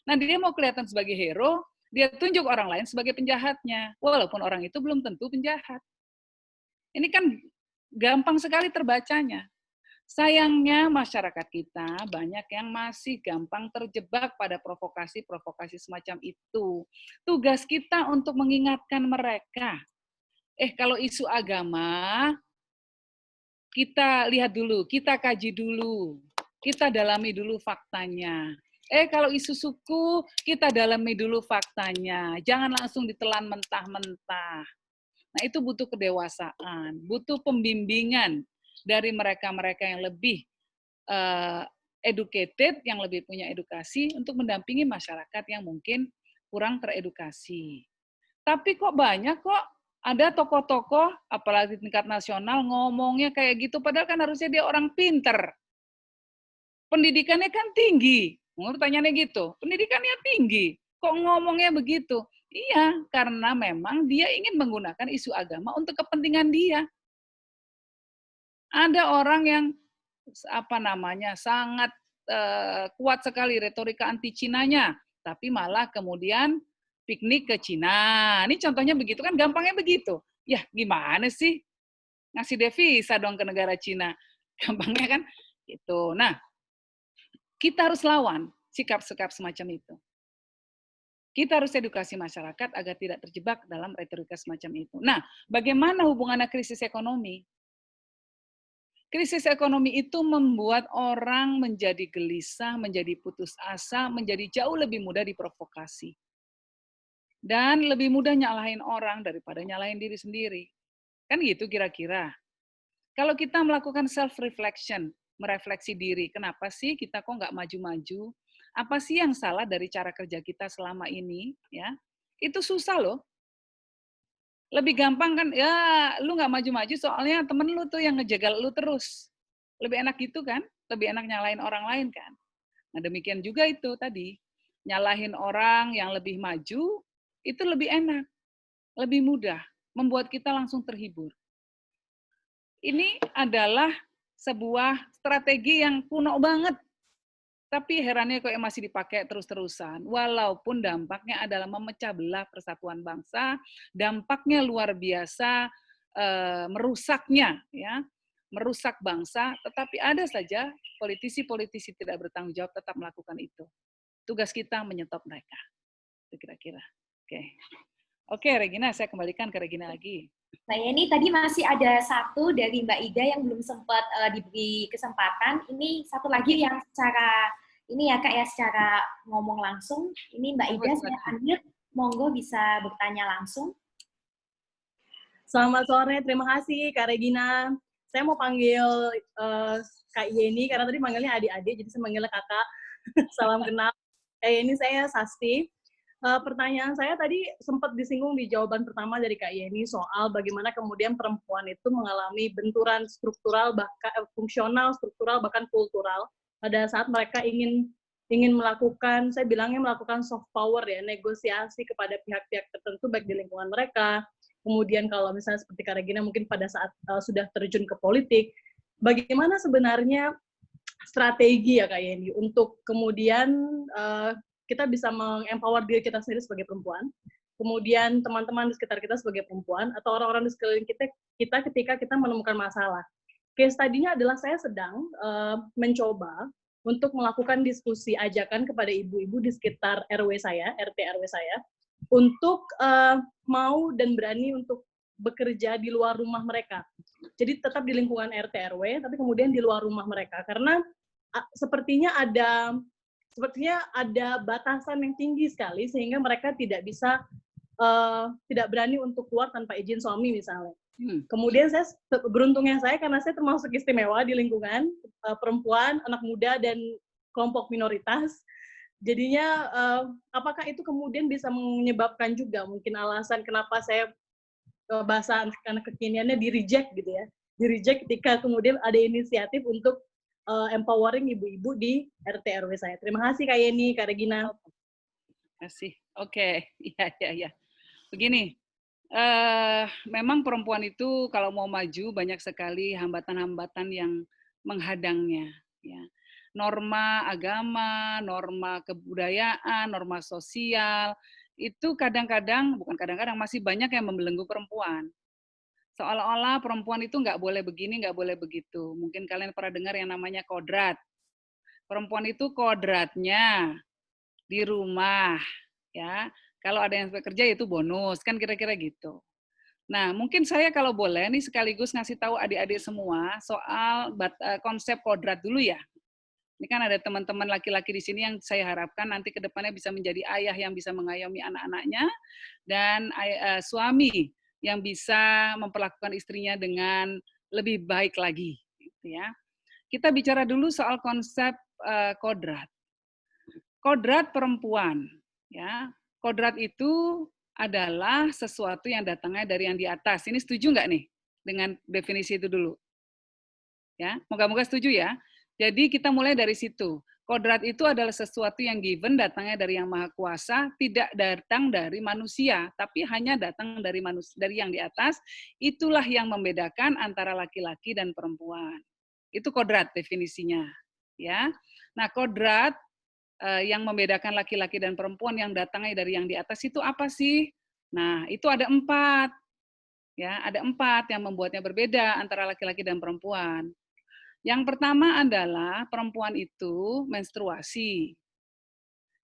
Nah, dia mau kelihatan sebagai hero, dia tunjuk orang lain sebagai penjahatnya. Walaupun orang itu belum tentu penjahat. Ini kan gampang sekali terbacanya. Sayangnya masyarakat kita banyak yang masih gampang terjebak pada provokasi-provokasi semacam itu. Tugas kita untuk mengingatkan mereka. Kalau isu agama, kita lihat dulu, kita kaji dulu, kita dalami dulu faktanya. Kalau isu suku, kita dalami dulu faktanya. Jangan langsung ditelan mentah-mentah. Nah, itu butuh kedewasaan, butuh pembimbingan dari mereka-mereka yang lebih educated, yang lebih punya edukasi untuk mendampingi masyarakat yang mungkin kurang teredukasi. Tapi kok banyak kok ada tokoh-tokoh, apalagi tingkat nasional, ngomongnya kayak gitu, padahal kan harusnya dia orang pinter. Pendidikannya kan tinggi. Pertanyaannya gitu, pendidikannya tinggi, kok ngomongnya begitu? Iya, karena memang dia ingin menggunakan isu agama untuk kepentingan dia. Ada orang yang sangat kuat sekali retorika anti Cinanya, tapi malah kemudian piknik ke Cina. Ini contohnya begitu kan, gampangnya begitu. Ya gimana sih? Ngasih devisa dong ke negara Cina. Gampangnya kan gitu. Nah, kita harus lawan sikap-sikap semacam itu. Kita harus edukasi masyarakat agar tidak terjebak dalam retorika semacam itu. Nah, bagaimana hubungannya krisis ekonomi? Krisis ekonomi itu membuat orang menjadi gelisah, menjadi putus asa, menjadi jauh lebih mudah diprovokasi. Dan lebih mudah nyalahin orang daripada nyalahin diri sendiri. Kan gitu kira-kira. Kalau kita melakukan self-reflection, merefleksi diri, kenapa sih kita kok nggak maju-maju? Apa sih yang salah dari cara kerja kita selama ini? Ya, itu susah loh. Lebih gampang kan, ya lu nggak maju-maju soalnya temen lu tuh yang ngejagal lu terus. Lebih enak gitu kan? Lebih enak nyalahin orang lain kan? Nah demikian juga itu tadi. Nyalahin orang yang lebih maju, itu lebih enak. Lebih mudah. Membuat kita langsung terhibur. Ini adalah sebuah strategi yang kuno banget. Tapi herannya kok masih dipakai terus-terusan. Walaupun dampaknya adalah memecah belah persatuan bangsa, dampaknya luar biasa, merusaknya, ya, merusak bangsa. Tetapi ada saja politisi-politisi tidak bertanggung jawab tetap melakukan itu. Tugas kita menyetop mereka. Itu kira-kira. Oke, Regina, saya kembalikan ke Regina lagi. Mbak Yeni, tadi masih ada satu dari Mbak Ida yang belum sempat diberi kesempatan. Ini satu lagi yang secara ini ya Kak ya, secara ngomong langsung. Ini Mbak Ida, saya unmute, monggo bisa bertanya langsung. Selamat sore, terima kasih Kak Regina. Saya mau panggil Kak Yeni, karena tadi manggilnya adik-adik, jadi saya manggilnya kakak. Salam kenal. Kak Yeni, saya Sasti. Pertanyaan saya tadi sempat disinggung di jawaban pertama dari Kak Yeni soal bagaimana kemudian perempuan itu mengalami benturan struktural, bahkan fungsional, struktural, bahkan kultural pada saat mereka ingin melakukan, saya bilangnya melakukan soft power ya, negosiasi kepada pihak-pihak tertentu baik di lingkungan mereka. Kemudian kalau misalnya seperti Kak Regina mungkin pada saat sudah terjun ke politik, bagaimana sebenarnya strategi ya Kak Yeni untuk kemudian kita bisa meng-empower diri kita sendiri sebagai perempuan, kemudian teman-teman di sekitar kita sebagai perempuan, atau orang-orang di sekeliling kita ketika kita menemukan masalah. Case tadinya adalah saya sedang mencoba untuk melakukan diskusi ajakan kepada ibu-ibu di sekitar RW saya, RT RW saya, untuk mau dan berani untuk bekerja di luar rumah mereka. Jadi tetap di lingkungan RT RW, tapi kemudian di luar rumah mereka. Karena sepertinya ada batasan yang tinggi sekali sehingga mereka tidak bisa tidak berani untuk keluar tanpa izin suami misalnya. Kemudian saya beruntungnya saya karena saya termasuk istimewa di lingkungan perempuan, anak muda dan kelompok minoritas. Jadinya apakah itu kemudian bisa menyebabkan juga mungkin alasan kenapa saya bahasa anak kekiniannya di-reject gitu ya. Di-reject ketika kemudian ada inisiatif untuk empowering ibu-ibu di RT RW saya. Terima kasih Kak Yeni, Kak Regina. Terima kasih. Oke, iya. Begini, memang perempuan itu kalau mau maju banyak sekali hambatan-hambatan yang menghadangnya. Ya. Norma agama, norma kebudayaan, norma sosial, itu kadang-kadang, bukan kadang-kadang, masih banyak yang membelenggu perempuan. Seolah-olah perempuan itu nggak boleh begini, nggak boleh begitu. Mungkin kalian pernah dengar yang namanya kodrat. Perempuan itu kodratnya di rumah, ya. Kalau ada yang bekerja itu bonus, kan kira-kira gitu. Nah, mungkin saya kalau boleh nih sekaligus ngasih tahu adik-adik semua soal konsep kodrat dulu ya. Ini kan ada teman-teman laki-laki di sini yang saya harapkan nanti ke depannya bisa menjadi ayah yang bisa mengayomi anak-anaknya dan suami yang bisa memperlakukan istrinya dengan lebih baik lagi, gitu ya. Kita bicara dulu soal konsep kodrat. Kodrat perempuan, ya. Kodrat itu adalah sesuatu yang datangnya dari yang di atas. Ini setuju nggak nih dengan definisi itu dulu? Ya, moga-moga setuju ya. Jadi kita mulai dari situ. Kodrat itu adalah sesuatu yang given, datangnya dari Yang Maha Kuasa, tidak datang dari manusia, tapi hanya datang dari manusia, dari yang di atas. Itulah yang membedakan antara laki-laki dan perempuan. Itu kodrat definisinya, ya. Nah, kodrat yang membedakan laki-laki dan perempuan yang datangnya dari yang di atas itu apa sih? Nah, itu ada 4. Ya, ada 4 yang membuatnya berbeda antara laki-laki dan perempuan. Yang pertama adalah perempuan itu menstruasi.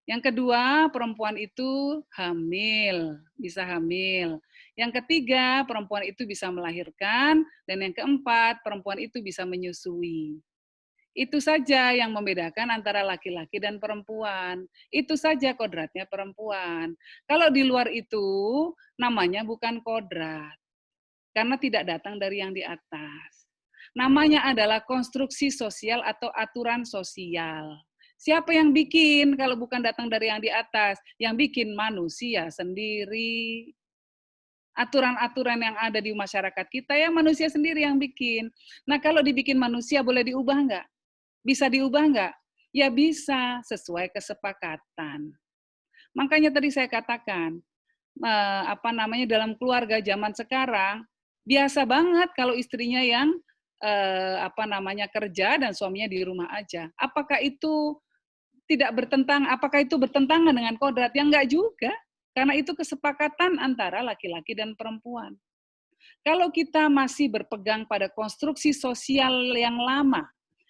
Yang kedua, perempuan itu hamil, bisa hamil. Yang ketiga, perempuan itu bisa melahirkan. Dan yang keempat, perempuan itu bisa menyusui. Itu saja yang membedakan antara laki-laki dan perempuan. Itu saja kodratnya perempuan. Kalau di luar itu, namanya bukan kodrat. Karena tidak datang dari yang di atas. Namanya adalah konstruksi sosial atau aturan sosial. Siapa yang bikin kalau bukan datang dari yang di atas? Yang bikin manusia sendiri. Aturan-aturan yang ada di masyarakat kita ya manusia sendiri yang bikin. Nah kalau dibikin manusia boleh diubah nggak? Bisa diubah nggak? Ya bisa, sesuai kesepakatan. Makanya tadi saya katakan, dalam keluarga zaman sekarang, biasa banget kalau istrinya yang kerja dan suaminya di rumah aja. Apakah itu tidak bertentangan, apakah itu bertentangan dengan kodrat? Ya enggak juga, karena itu kesepakatan antara laki-laki dan perempuan. Kalau kita masih berpegang pada konstruksi sosial yang lama,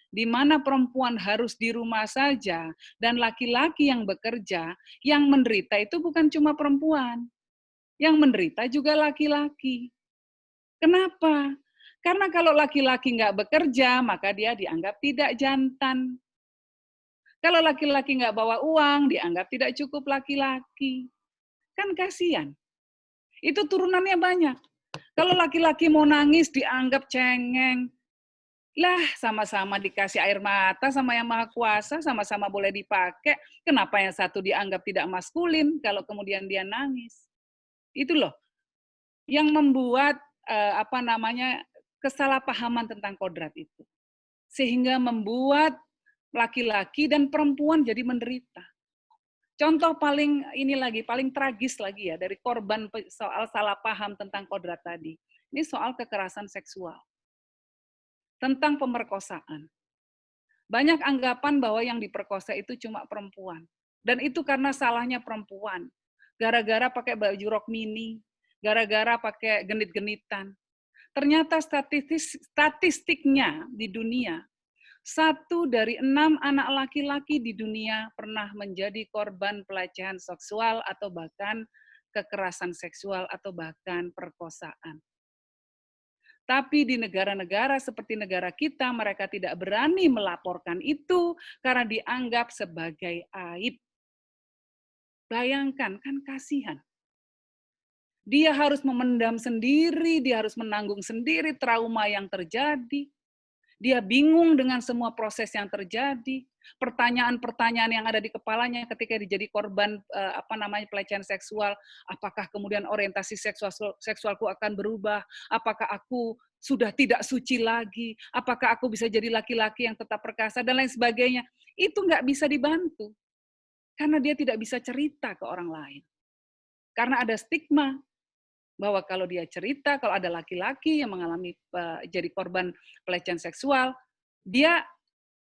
di mana perempuan harus di rumah saja dan laki-laki yang bekerja, yang menderita itu bukan cuma perempuan, yang menderita juga laki-laki. Kenapa? Karena kalau laki-laki nggak bekerja, maka dia dianggap tidak jantan. Kalau laki-laki nggak bawa uang, dianggap tidak cukup laki-laki. Kan kasihan. Itu turunannya banyak. Kalau laki-laki mau nangis, dianggap cengeng. Lah, sama-sama dikasih air mata sama yang Maha Kuasa, sama-sama boleh dipakai. Kenapa yang satu dianggap tidak maskulin kalau kemudian dia nangis? Itu loh yang membuat kesalahpahaman tentang kodrat itu. Sehingga membuat laki-laki dan perempuan jadi menderita. Contoh paling tragis lagi ya, dari korban soal salah paham tentang kodrat tadi. Ini soal kekerasan seksual. Tentang pemerkosaan. Banyak anggapan bahwa yang diperkosa itu cuma perempuan. Dan itu karena salahnya perempuan. Gara-gara pakai baju rok mini, gara-gara pakai genit-genitan. Ternyata statistiknya di dunia, 1 dari 6 anak laki-laki di dunia pernah menjadi korban pelecehan seksual atau bahkan kekerasan seksual atau bahkan perkosaan. Tapi di negara-negara seperti negara kita, mereka tidak berani melaporkan itu karena dianggap sebagai aib. Bayangkan, kan kasihan. Dia harus memendam sendiri, dia harus menanggung sendiri trauma yang terjadi. Dia bingung dengan semua proses yang terjadi, pertanyaan-pertanyaan yang ada di kepalanya ketika dia jadi korban pelecehan seksual. Apakah kemudian orientasi seksualku akan berubah? Apakah aku sudah tidak suci lagi? Apakah aku bisa jadi laki-laki yang tetap perkasa dan lain sebagainya? Itu nggak bisa dibantu karena dia tidak bisa cerita ke orang lain. Karena ada stigma bahwa kalau dia cerita, kalau ada laki-laki yang mengalami jadi korban pelecehan seksual, dia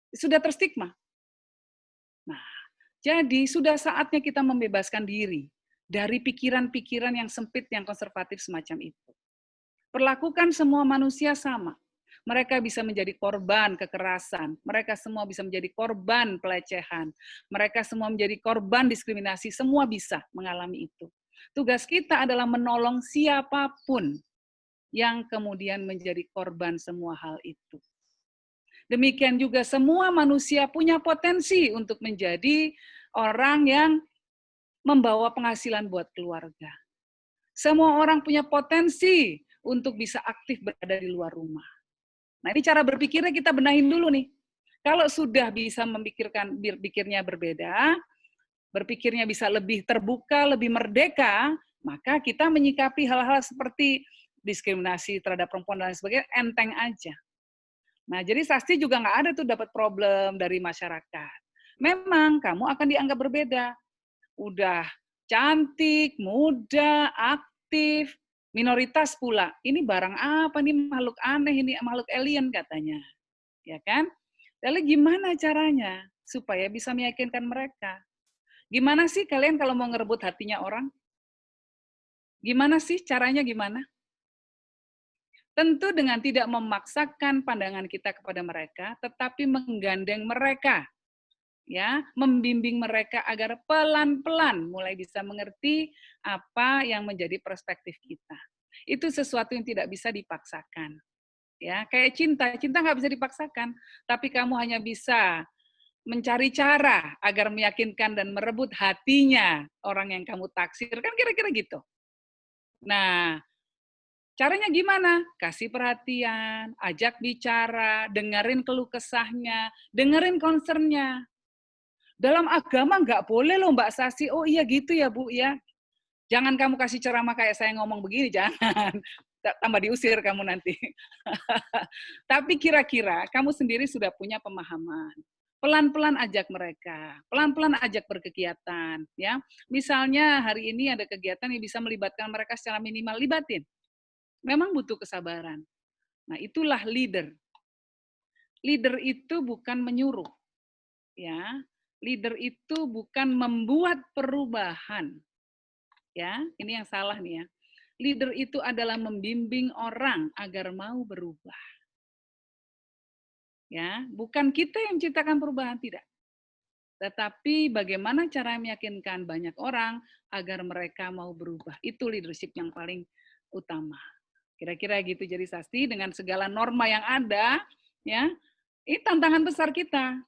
sudah terstigma. Nah, jadi sudah saatnya kita membebaskan diri dari pikiran-pikiran yang sempit, yang konservatif semacam itu. Perlakukan semua manusia sama. Mereka bisa menjadi korban kekerasan, mereka semua bisa menjadi korban pelecehan, mereka semua menjadi korban diskriminasi, semua bisa mengalami itu. Tugas kita adalah menolong siapapun yang kemudian menjadi korban semua hal itu. Demikian juga semua manusia punya potensi untuk menjadi orang yang membawa penghasilan buat keluarga. Semua orang punya potensi untuk bisa aktif berada di luar rumah. Nah, ini cara berpikirnya kita benahin dulu nih. Kalau sudah bisa berpikirnya berbeda, berpikirnya bisa lebih terbuka, lebih merdeka, maka kita menyikapi hal-hal seperti diskriminasi terhadap perempuan dan lain sebagainya enteng aja. Nah, jadi Sasti juga nggak ada tuh dapat problem dari masyarakat. Memang kamu akan dianggap berbeda. Udah cantik, muda, aktif, minoritas pula. Ini barang apa nih, makhluk aneh, ini makhluk alien katanya. Ya kan? Lalu gimana caranya supaya bisa meyakinkan mereka? Gimana sih kalian kalau mau ngerebut hatinya orang? Gimana sih caranya gimana? Tentu dengan tidak memaksakan pandangan kita kepada mereka, tetapi menggandeng mereka, ya, membimbing mereka agar pelan-pelan mulai bisa mengerti apa yang menjadi perspektif kita. Itu sesuatu yang tidak bisa dipaksakan. Ya, kayak cinta nggak bisa dipaksakan, tapi kamu hanya bisa mencari cara agar meyakinkan dan merebut hatinya orang yang kamu taksir, kan kira-kira gitu. Nah, caranya gimana? Kasih perhatian, ajak bicara, dengerin keluh kesahnya, dengerin concern-nya. Dalam agama nggak boleh loh Mbak Sasi, oh iya gitu ya Bu ya. Jangan kamu kasih ceramah kayak saya ngomong begini, jangan. Tambah diusir kamu nanti. Tapi kira-kira kamu sendiri sudah punya pemahaman. Pelan-pelan ajak mereka, pelan-pelan ajak berkegiatan, ya. Misalnya hari ini ada kegiatan yang bisa melibatkan mereka secara minimal, libatin. Memang butuh kesabaran. Nah, itulah leader. Leader itu bukan menyuruh, ya. Leader itu bukan membuat perubahan. Ya, ini yang salah nih ya. Leader itu adalah membimbing orang agar mau berubah. Ya, bukan kita yang menciptakan perubahan, tidak. Tetapi bagaimana cara meyakinkan banyak orang agar mereka mau berubah. Itu leadership yang paling utama. Kira-kira gitu. Jadi Sasti, dengan segala norma yang ada, ya, ini tantangan besar kita.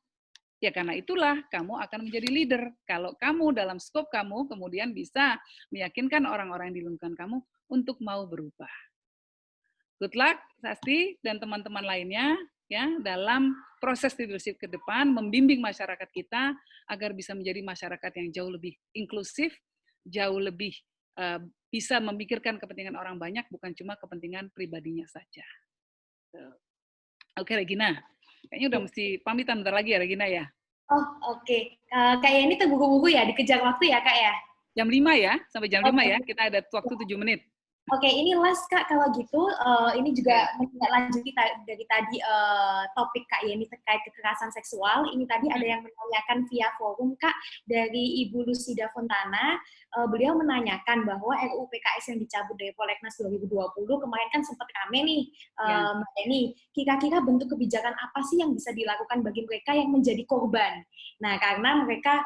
Ya karena itulah kamu akan menjadi leader. Kalau kamu dalam skop kamu kemudian bisa meyakinkan orang-orang yang di lingkungan kamu untuk mau berubah. Good luck Sasti dan teman-teman lainnya ya dalam proses leadership ke depan, membimbing masyarakat kita agar bisa menjadi masyarakat yang jauh lebih inklusif, jauh lebih bisa memikirkan kepentingan orang banyak, bukan cuma kepentingan pribadinya saja. Oke Regina. Kayaknya udah mesti pamitan bentar lagi ya, Regina ya? Oh, oke. Kak Yeni terbuku-buku ya, dikejar waktu ya, Kak ya? Jam 5 ya, sampai jam 5 ya. Kita ada waktu 7 menit. Oke, ini last Kak, kalau gitu, ini juga menindaklanjuti dari tadi topik Kak Yeni terkait kekerasan seksual. Ini tadi ada yang menanyakan via forum, Kak, dari Ibu Lucida Fontana. Beliau menanyakan bahwa RUU PKS yang dicabut dari Prolegnas 2020, kemarin kan sempat rame nih, Mbak Yeni. Kira-kira bentuk kebijakan apa sih yang bisa dilakukan bagi mereka yang menjadi korban? Nah, karena mereka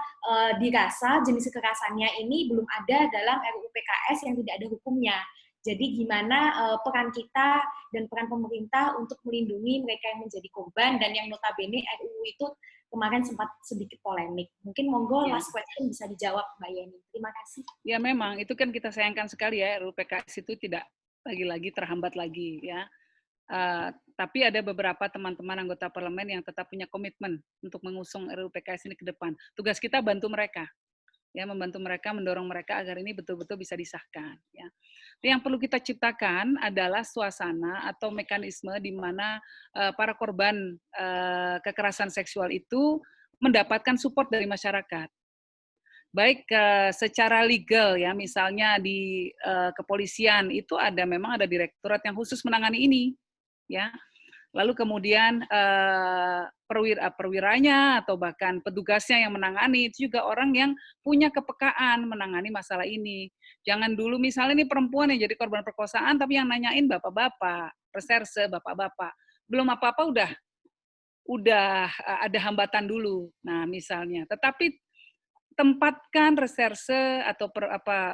dirasa jenis kekerasannya ini belum ada dalam RUU PKS yang tidak ada hukumnya. Jadi gimana peran kita dan peran pemerintah untuk melindungi mereka yang menjadi korban, dan yang notabene RUU itu kemarin sempat sedikit polemik. Mungkin monggo last question bisa dijawab Mbak Yeni. Terima kasih. Ya memang, itu kan kita sayangkan sekali ya, RUU PKS itu tidak lagi-lagi terhambat lagi ya. Tapi ada beberapa teman-teman anggota parlemen yang tetap punya komitmen untuk mengusung RUU PKS ini ke depan. Tugas kita bantu mereka. Ya, membantu mereka, mendorong mereka agar ini betul-betul bisa disahkan. Ya. Yang perlu kita ciptakan adalah suasana atau mekanisme di mana para korban kekerasan seksual itu mendapatkan support dari masyarakat. Baik secara legal ya, misalnya di kepolisian itu memang ada direktorat yang khusus menangani ini, ya. Lalu kemudian perwiranya atau bahkan petugasnya yang menangani itu juga orang yang punya kepekaan menangani masalah ini. Jangan dulu misalnya ini perempuan yang jadi korban perkosaan tapi yang nanyain bapak-bapak, reserse bapak-bapak. Belum apa-apa udah ada hambatan dulu. Nah, misalnya. Tetapi tempatkan reserse atau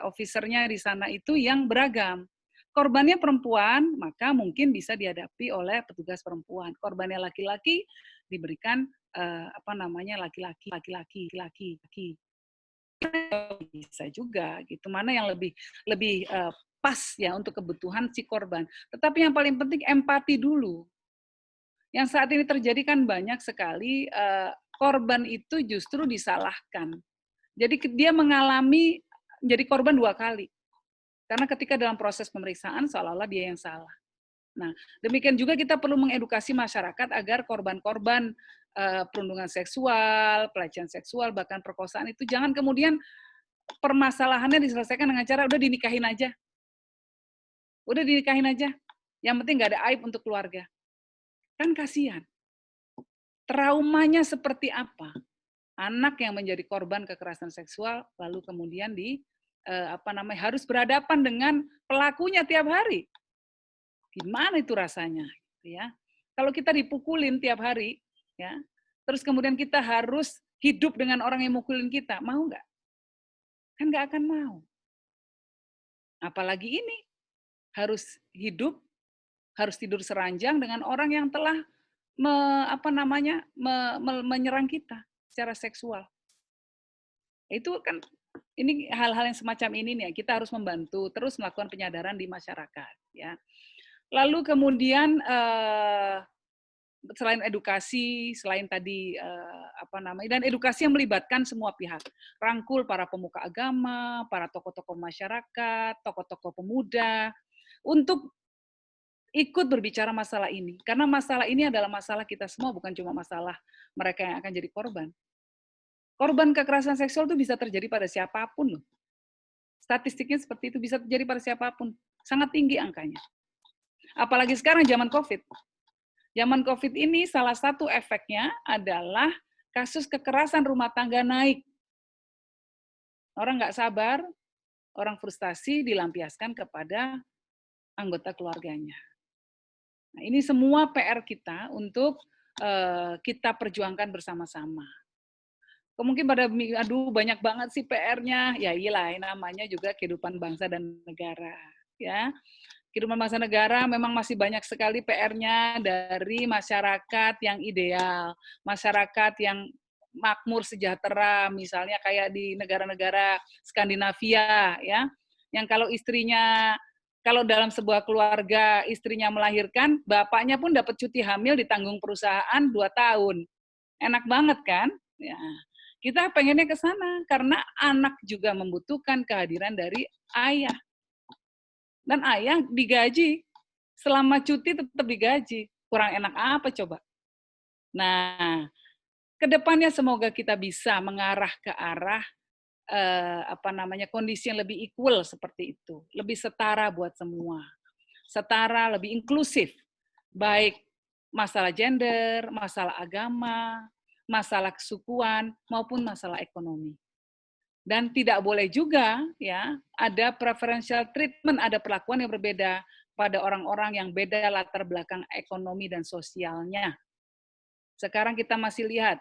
officernya di sana itu yang beragam. Korbannya perempuan, maka mungkin bisa dihadapi oleh petugas perempuan. Korbannya laki-laki, diberikan laki-laki. Bisa juga gitu. Mana yang lebih pas ya untuk kebutuhan si korban. Tetapi yang paling penting empati dulu. Yang saat ini terjadi kan banyak sekali korban itu justru disalahkan. Jadi dia mengalami jadi korban 2 kali. Karena ketika dalam proses pemeriksaan seolah-olah dia yang salah. Nah, demikian juga kita perlu mengedukasi masyarakat agar korban-korban perundungan seksual, pelecehan seksual, bahkan perkosaan itu jangan kemudian permasalahannya diselesaikan dengan cara udah dinikahin aja. Udah dinikahin aja. Yang penting nggak ada aib untuk keluarga. Kan kasihan. Traumanya seperti apa? Anak yang menjadi korban kekerasan seksual lalu kemudian harus berhadapan dengan pelakunya tiap hari. Gimana itu rasanya, ya? Kalau kita dipukulin tiap hari, ya, terus kemudian kita harus hidup dengan orang yang mukulin kita, mau nggak? Kan nggak akan mau. Apalagi ini harus hidup, harus tidur seranjang dengan orang yang telah menyerang kita secara seksual. Itu kan ini hal-hal yang semacam ini nih, kita harus membantu terus melakukan penyadaran di masyarakat, ya. Lalu kemudian selain edukasi, selain tadi dan edukasi yang melibatkan semua pihak, rangkul para pemuka agama, para tokoh-tokoh masyarakat, tokoh-tokoh pemuda untuk ikut berbicara masalah ini, karena masalah ini adalah masalah kita semua, bukan cuma masalah mereka yang akan jadi korban. Korban kekerasan seksual itu bisa terjadi pada siapapun loh. Statistiknya seperti itu, bisa terjadi pada siapapun. Sangat tinggi angkanya. Apalagi sekarang zaman COVID. Zaman COVID ini salah satu efeknya adalah kasus kekerasan rumah tangga naik. Orang nggak sabar, orang frustasi dilampiaskan kepada anggota keluarganya. Nah, ini semua PR kita untuk kita perjuangkan bersama-sama. Mungkin aduh banyak banget sih PR-nya. Ya iyalah, namanya juga kehidupan bangsa dan negara. Ya, kehidupan bangsa negara memang masih banyak sekali PR-nya dari masyarakat yang ideal, masyarakat yang makmur sejahtera, misalnya kayak di negara-negara Skandinavia, ya, yang kalau dalam sebuah keluarga istrinya melahirkan, bapaknya pun dapat cuti hamil ditanggung perusahaan 2 tahun. Enak banget kan? Ya. Kita pengennya ke sana karena anak juga membutuhkan kehadiran dari ayah. Dan ayah digaji. Selama cuti tetap digaji. Kurang enak apa coba? Nah, kedepannya semoga kita bisa mengarah ke arah kondisi yang lebih equal seperti itu, lebih setara buat semua, setara, lebih inklusif, baik masalah gender, masalah agama, masalah kesukuan maupun masalah ekonomi. Dan tidak boleh juga ya ada preferential treatment, ada perlakuan yang berbeda pada orang-orang yang beda latar belakang ekonomi dan sosialnya. Sekarang kita masih lihat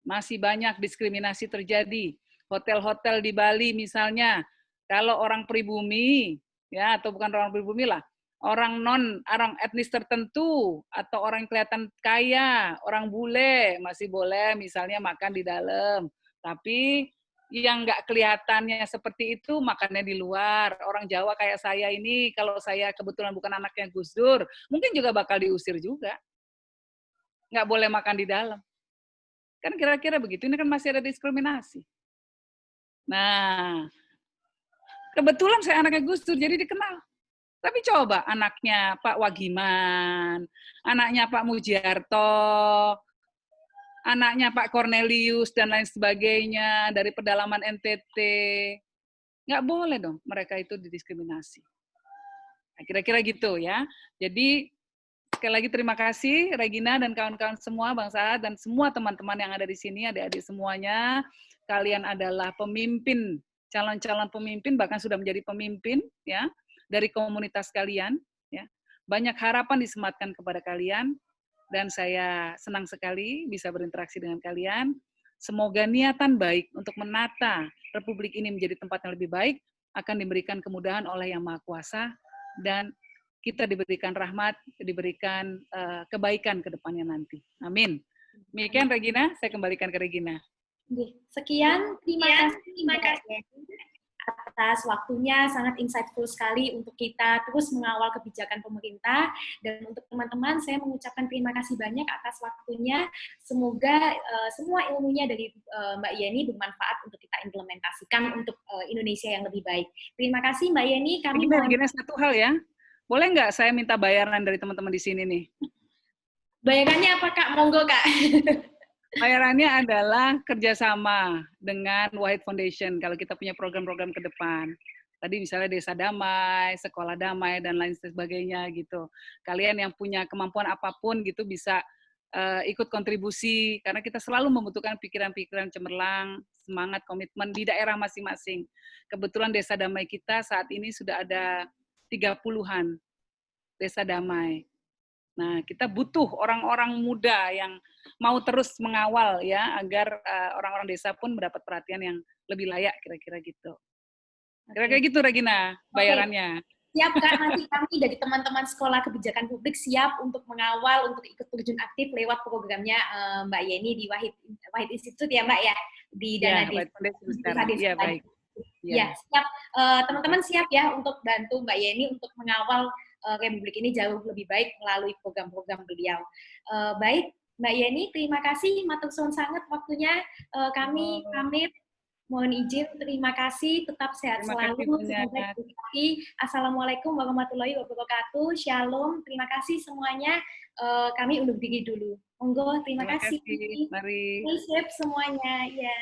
masih banyak diskriminasi terjadi. Hotel-hotel di Bali misalnya, kalau orang pribumi, ya atau bukan orang pribumi lah, orang etnis tertentu, atau orang yang kelihatan kaya, orang bule, masih boleh misalnya makan di dalam. Tapi yang nggak kelihatannya seperti itu, makannya di luar. Orang Jawa kayak saya ini, kalau saya kebetulan bukan anaknya Gus Dur, mungkin juga bakal diusir juga. Nggak boleh makan di dalam. Kan kira-kira begitu, ini kan masih ada diskriminasi. Nah, kebetulan saya anaknya Gus Dur, jadi dikenal. Tapi coba anaknya Pak Wagiman, anaknya Pak Mujiarto, anaknya Pak Cornelius, dan lain sebagainya, dari pedalaman NTT. Nggak boleh dong mereka itu didiskriminasi. Nah, kira-kira gitu ya. Jadi, sekali lagi terima kasih Regina dan kawan-kawan semua, Bang Sahat, dan semua teman-teman yang ada di sini, adik-adik semuanya. Kalian adalah pemimpin, calon-calon pemimpin, bahkan sudah menjadi pemimpin ya dari komunitas kalian. Ya. Banyak harapan disematkan kepada kalian, dan saya senang sekali bisa berinteraksi dengan kalian. Semoga niatan baik untuk menata Republik ini menjadi tempat yang lebih baik akan diberikan kemudahan oleh Yang Maha Kuasa, dan kita diberikan rahmat, diberikan kebaikan ke depannya nanti. Amin. Demikian Regina, saya kembalikan ke Regina. Sekian, terima kasih atas waktunya, sangat insightful sekali untuk kita terus mengawal kebijakan pemerintah. Dan untuk teman-teman, saya mengucapkan terima kasih banyak atas waktunya. Semoga semua ilmunya dari Mbak Yeni bermanfaat untuk kita implementasikan untuk Indonesia yang lebih baik. Terima kasih Mbak Yeni. Kami Regina, satu hal ya, boleh nggak saya minta bayaran dari teman-teman di sini nih? Bayarannya apa Kak? Monggo Kak. Bayarannya adalah kerjasama dengan Wahid Foundation kalau kita punya program-program ke depan. Tadi misalnya Desa Damai, Sekolah Damai, dan lain sebagainya gitu. Kalian yang punya kemampuan apapun gitu bisa ikut kontribusi, karena kita selalu membutuhkan pikiran-pikiran cemerlang, semangat, komitmen di daerah masing-masing. Kebetulan Desa Damai kita saat ini sudah ada 30-an Desa Damai. Nah, kita butuh orang-orang muda yang mau terus mengawal ya, agar orang-orang desa pun mendapat perhatian yang lebih layak, kira-kira gitu. Kira-kira gitu, Regina, bayarannya. Siap, Kak. Nanti kami dari teman-teman Sekolah Kebijakan Publik siap untuk mengawal, untuk ikut terjun aktif lewat programnya Mbak Yeni di Wahid Institute ya, Mbak ya? Di Dana Desa. Iya, baik. Ya, siap. Teman-teman siap ya untuk bantu Mbak Yeni untuk mengawal Republik ini jauh lebih baik melalui program-program beliau. Baik, Mbak Yeni, terima kasih. Matur suwun sangat waktunya. Kami pamit. Mohon izin, terima kasih. Tetap sehat selalu. Semoga berkati. Assalamualaikum warahmatullahi wabarakatuh. Shalom. Terima kasih semuanya. Kami undur diri dulu. Monggo, terima kasih. Mari. Stay safe semuanya. Ya.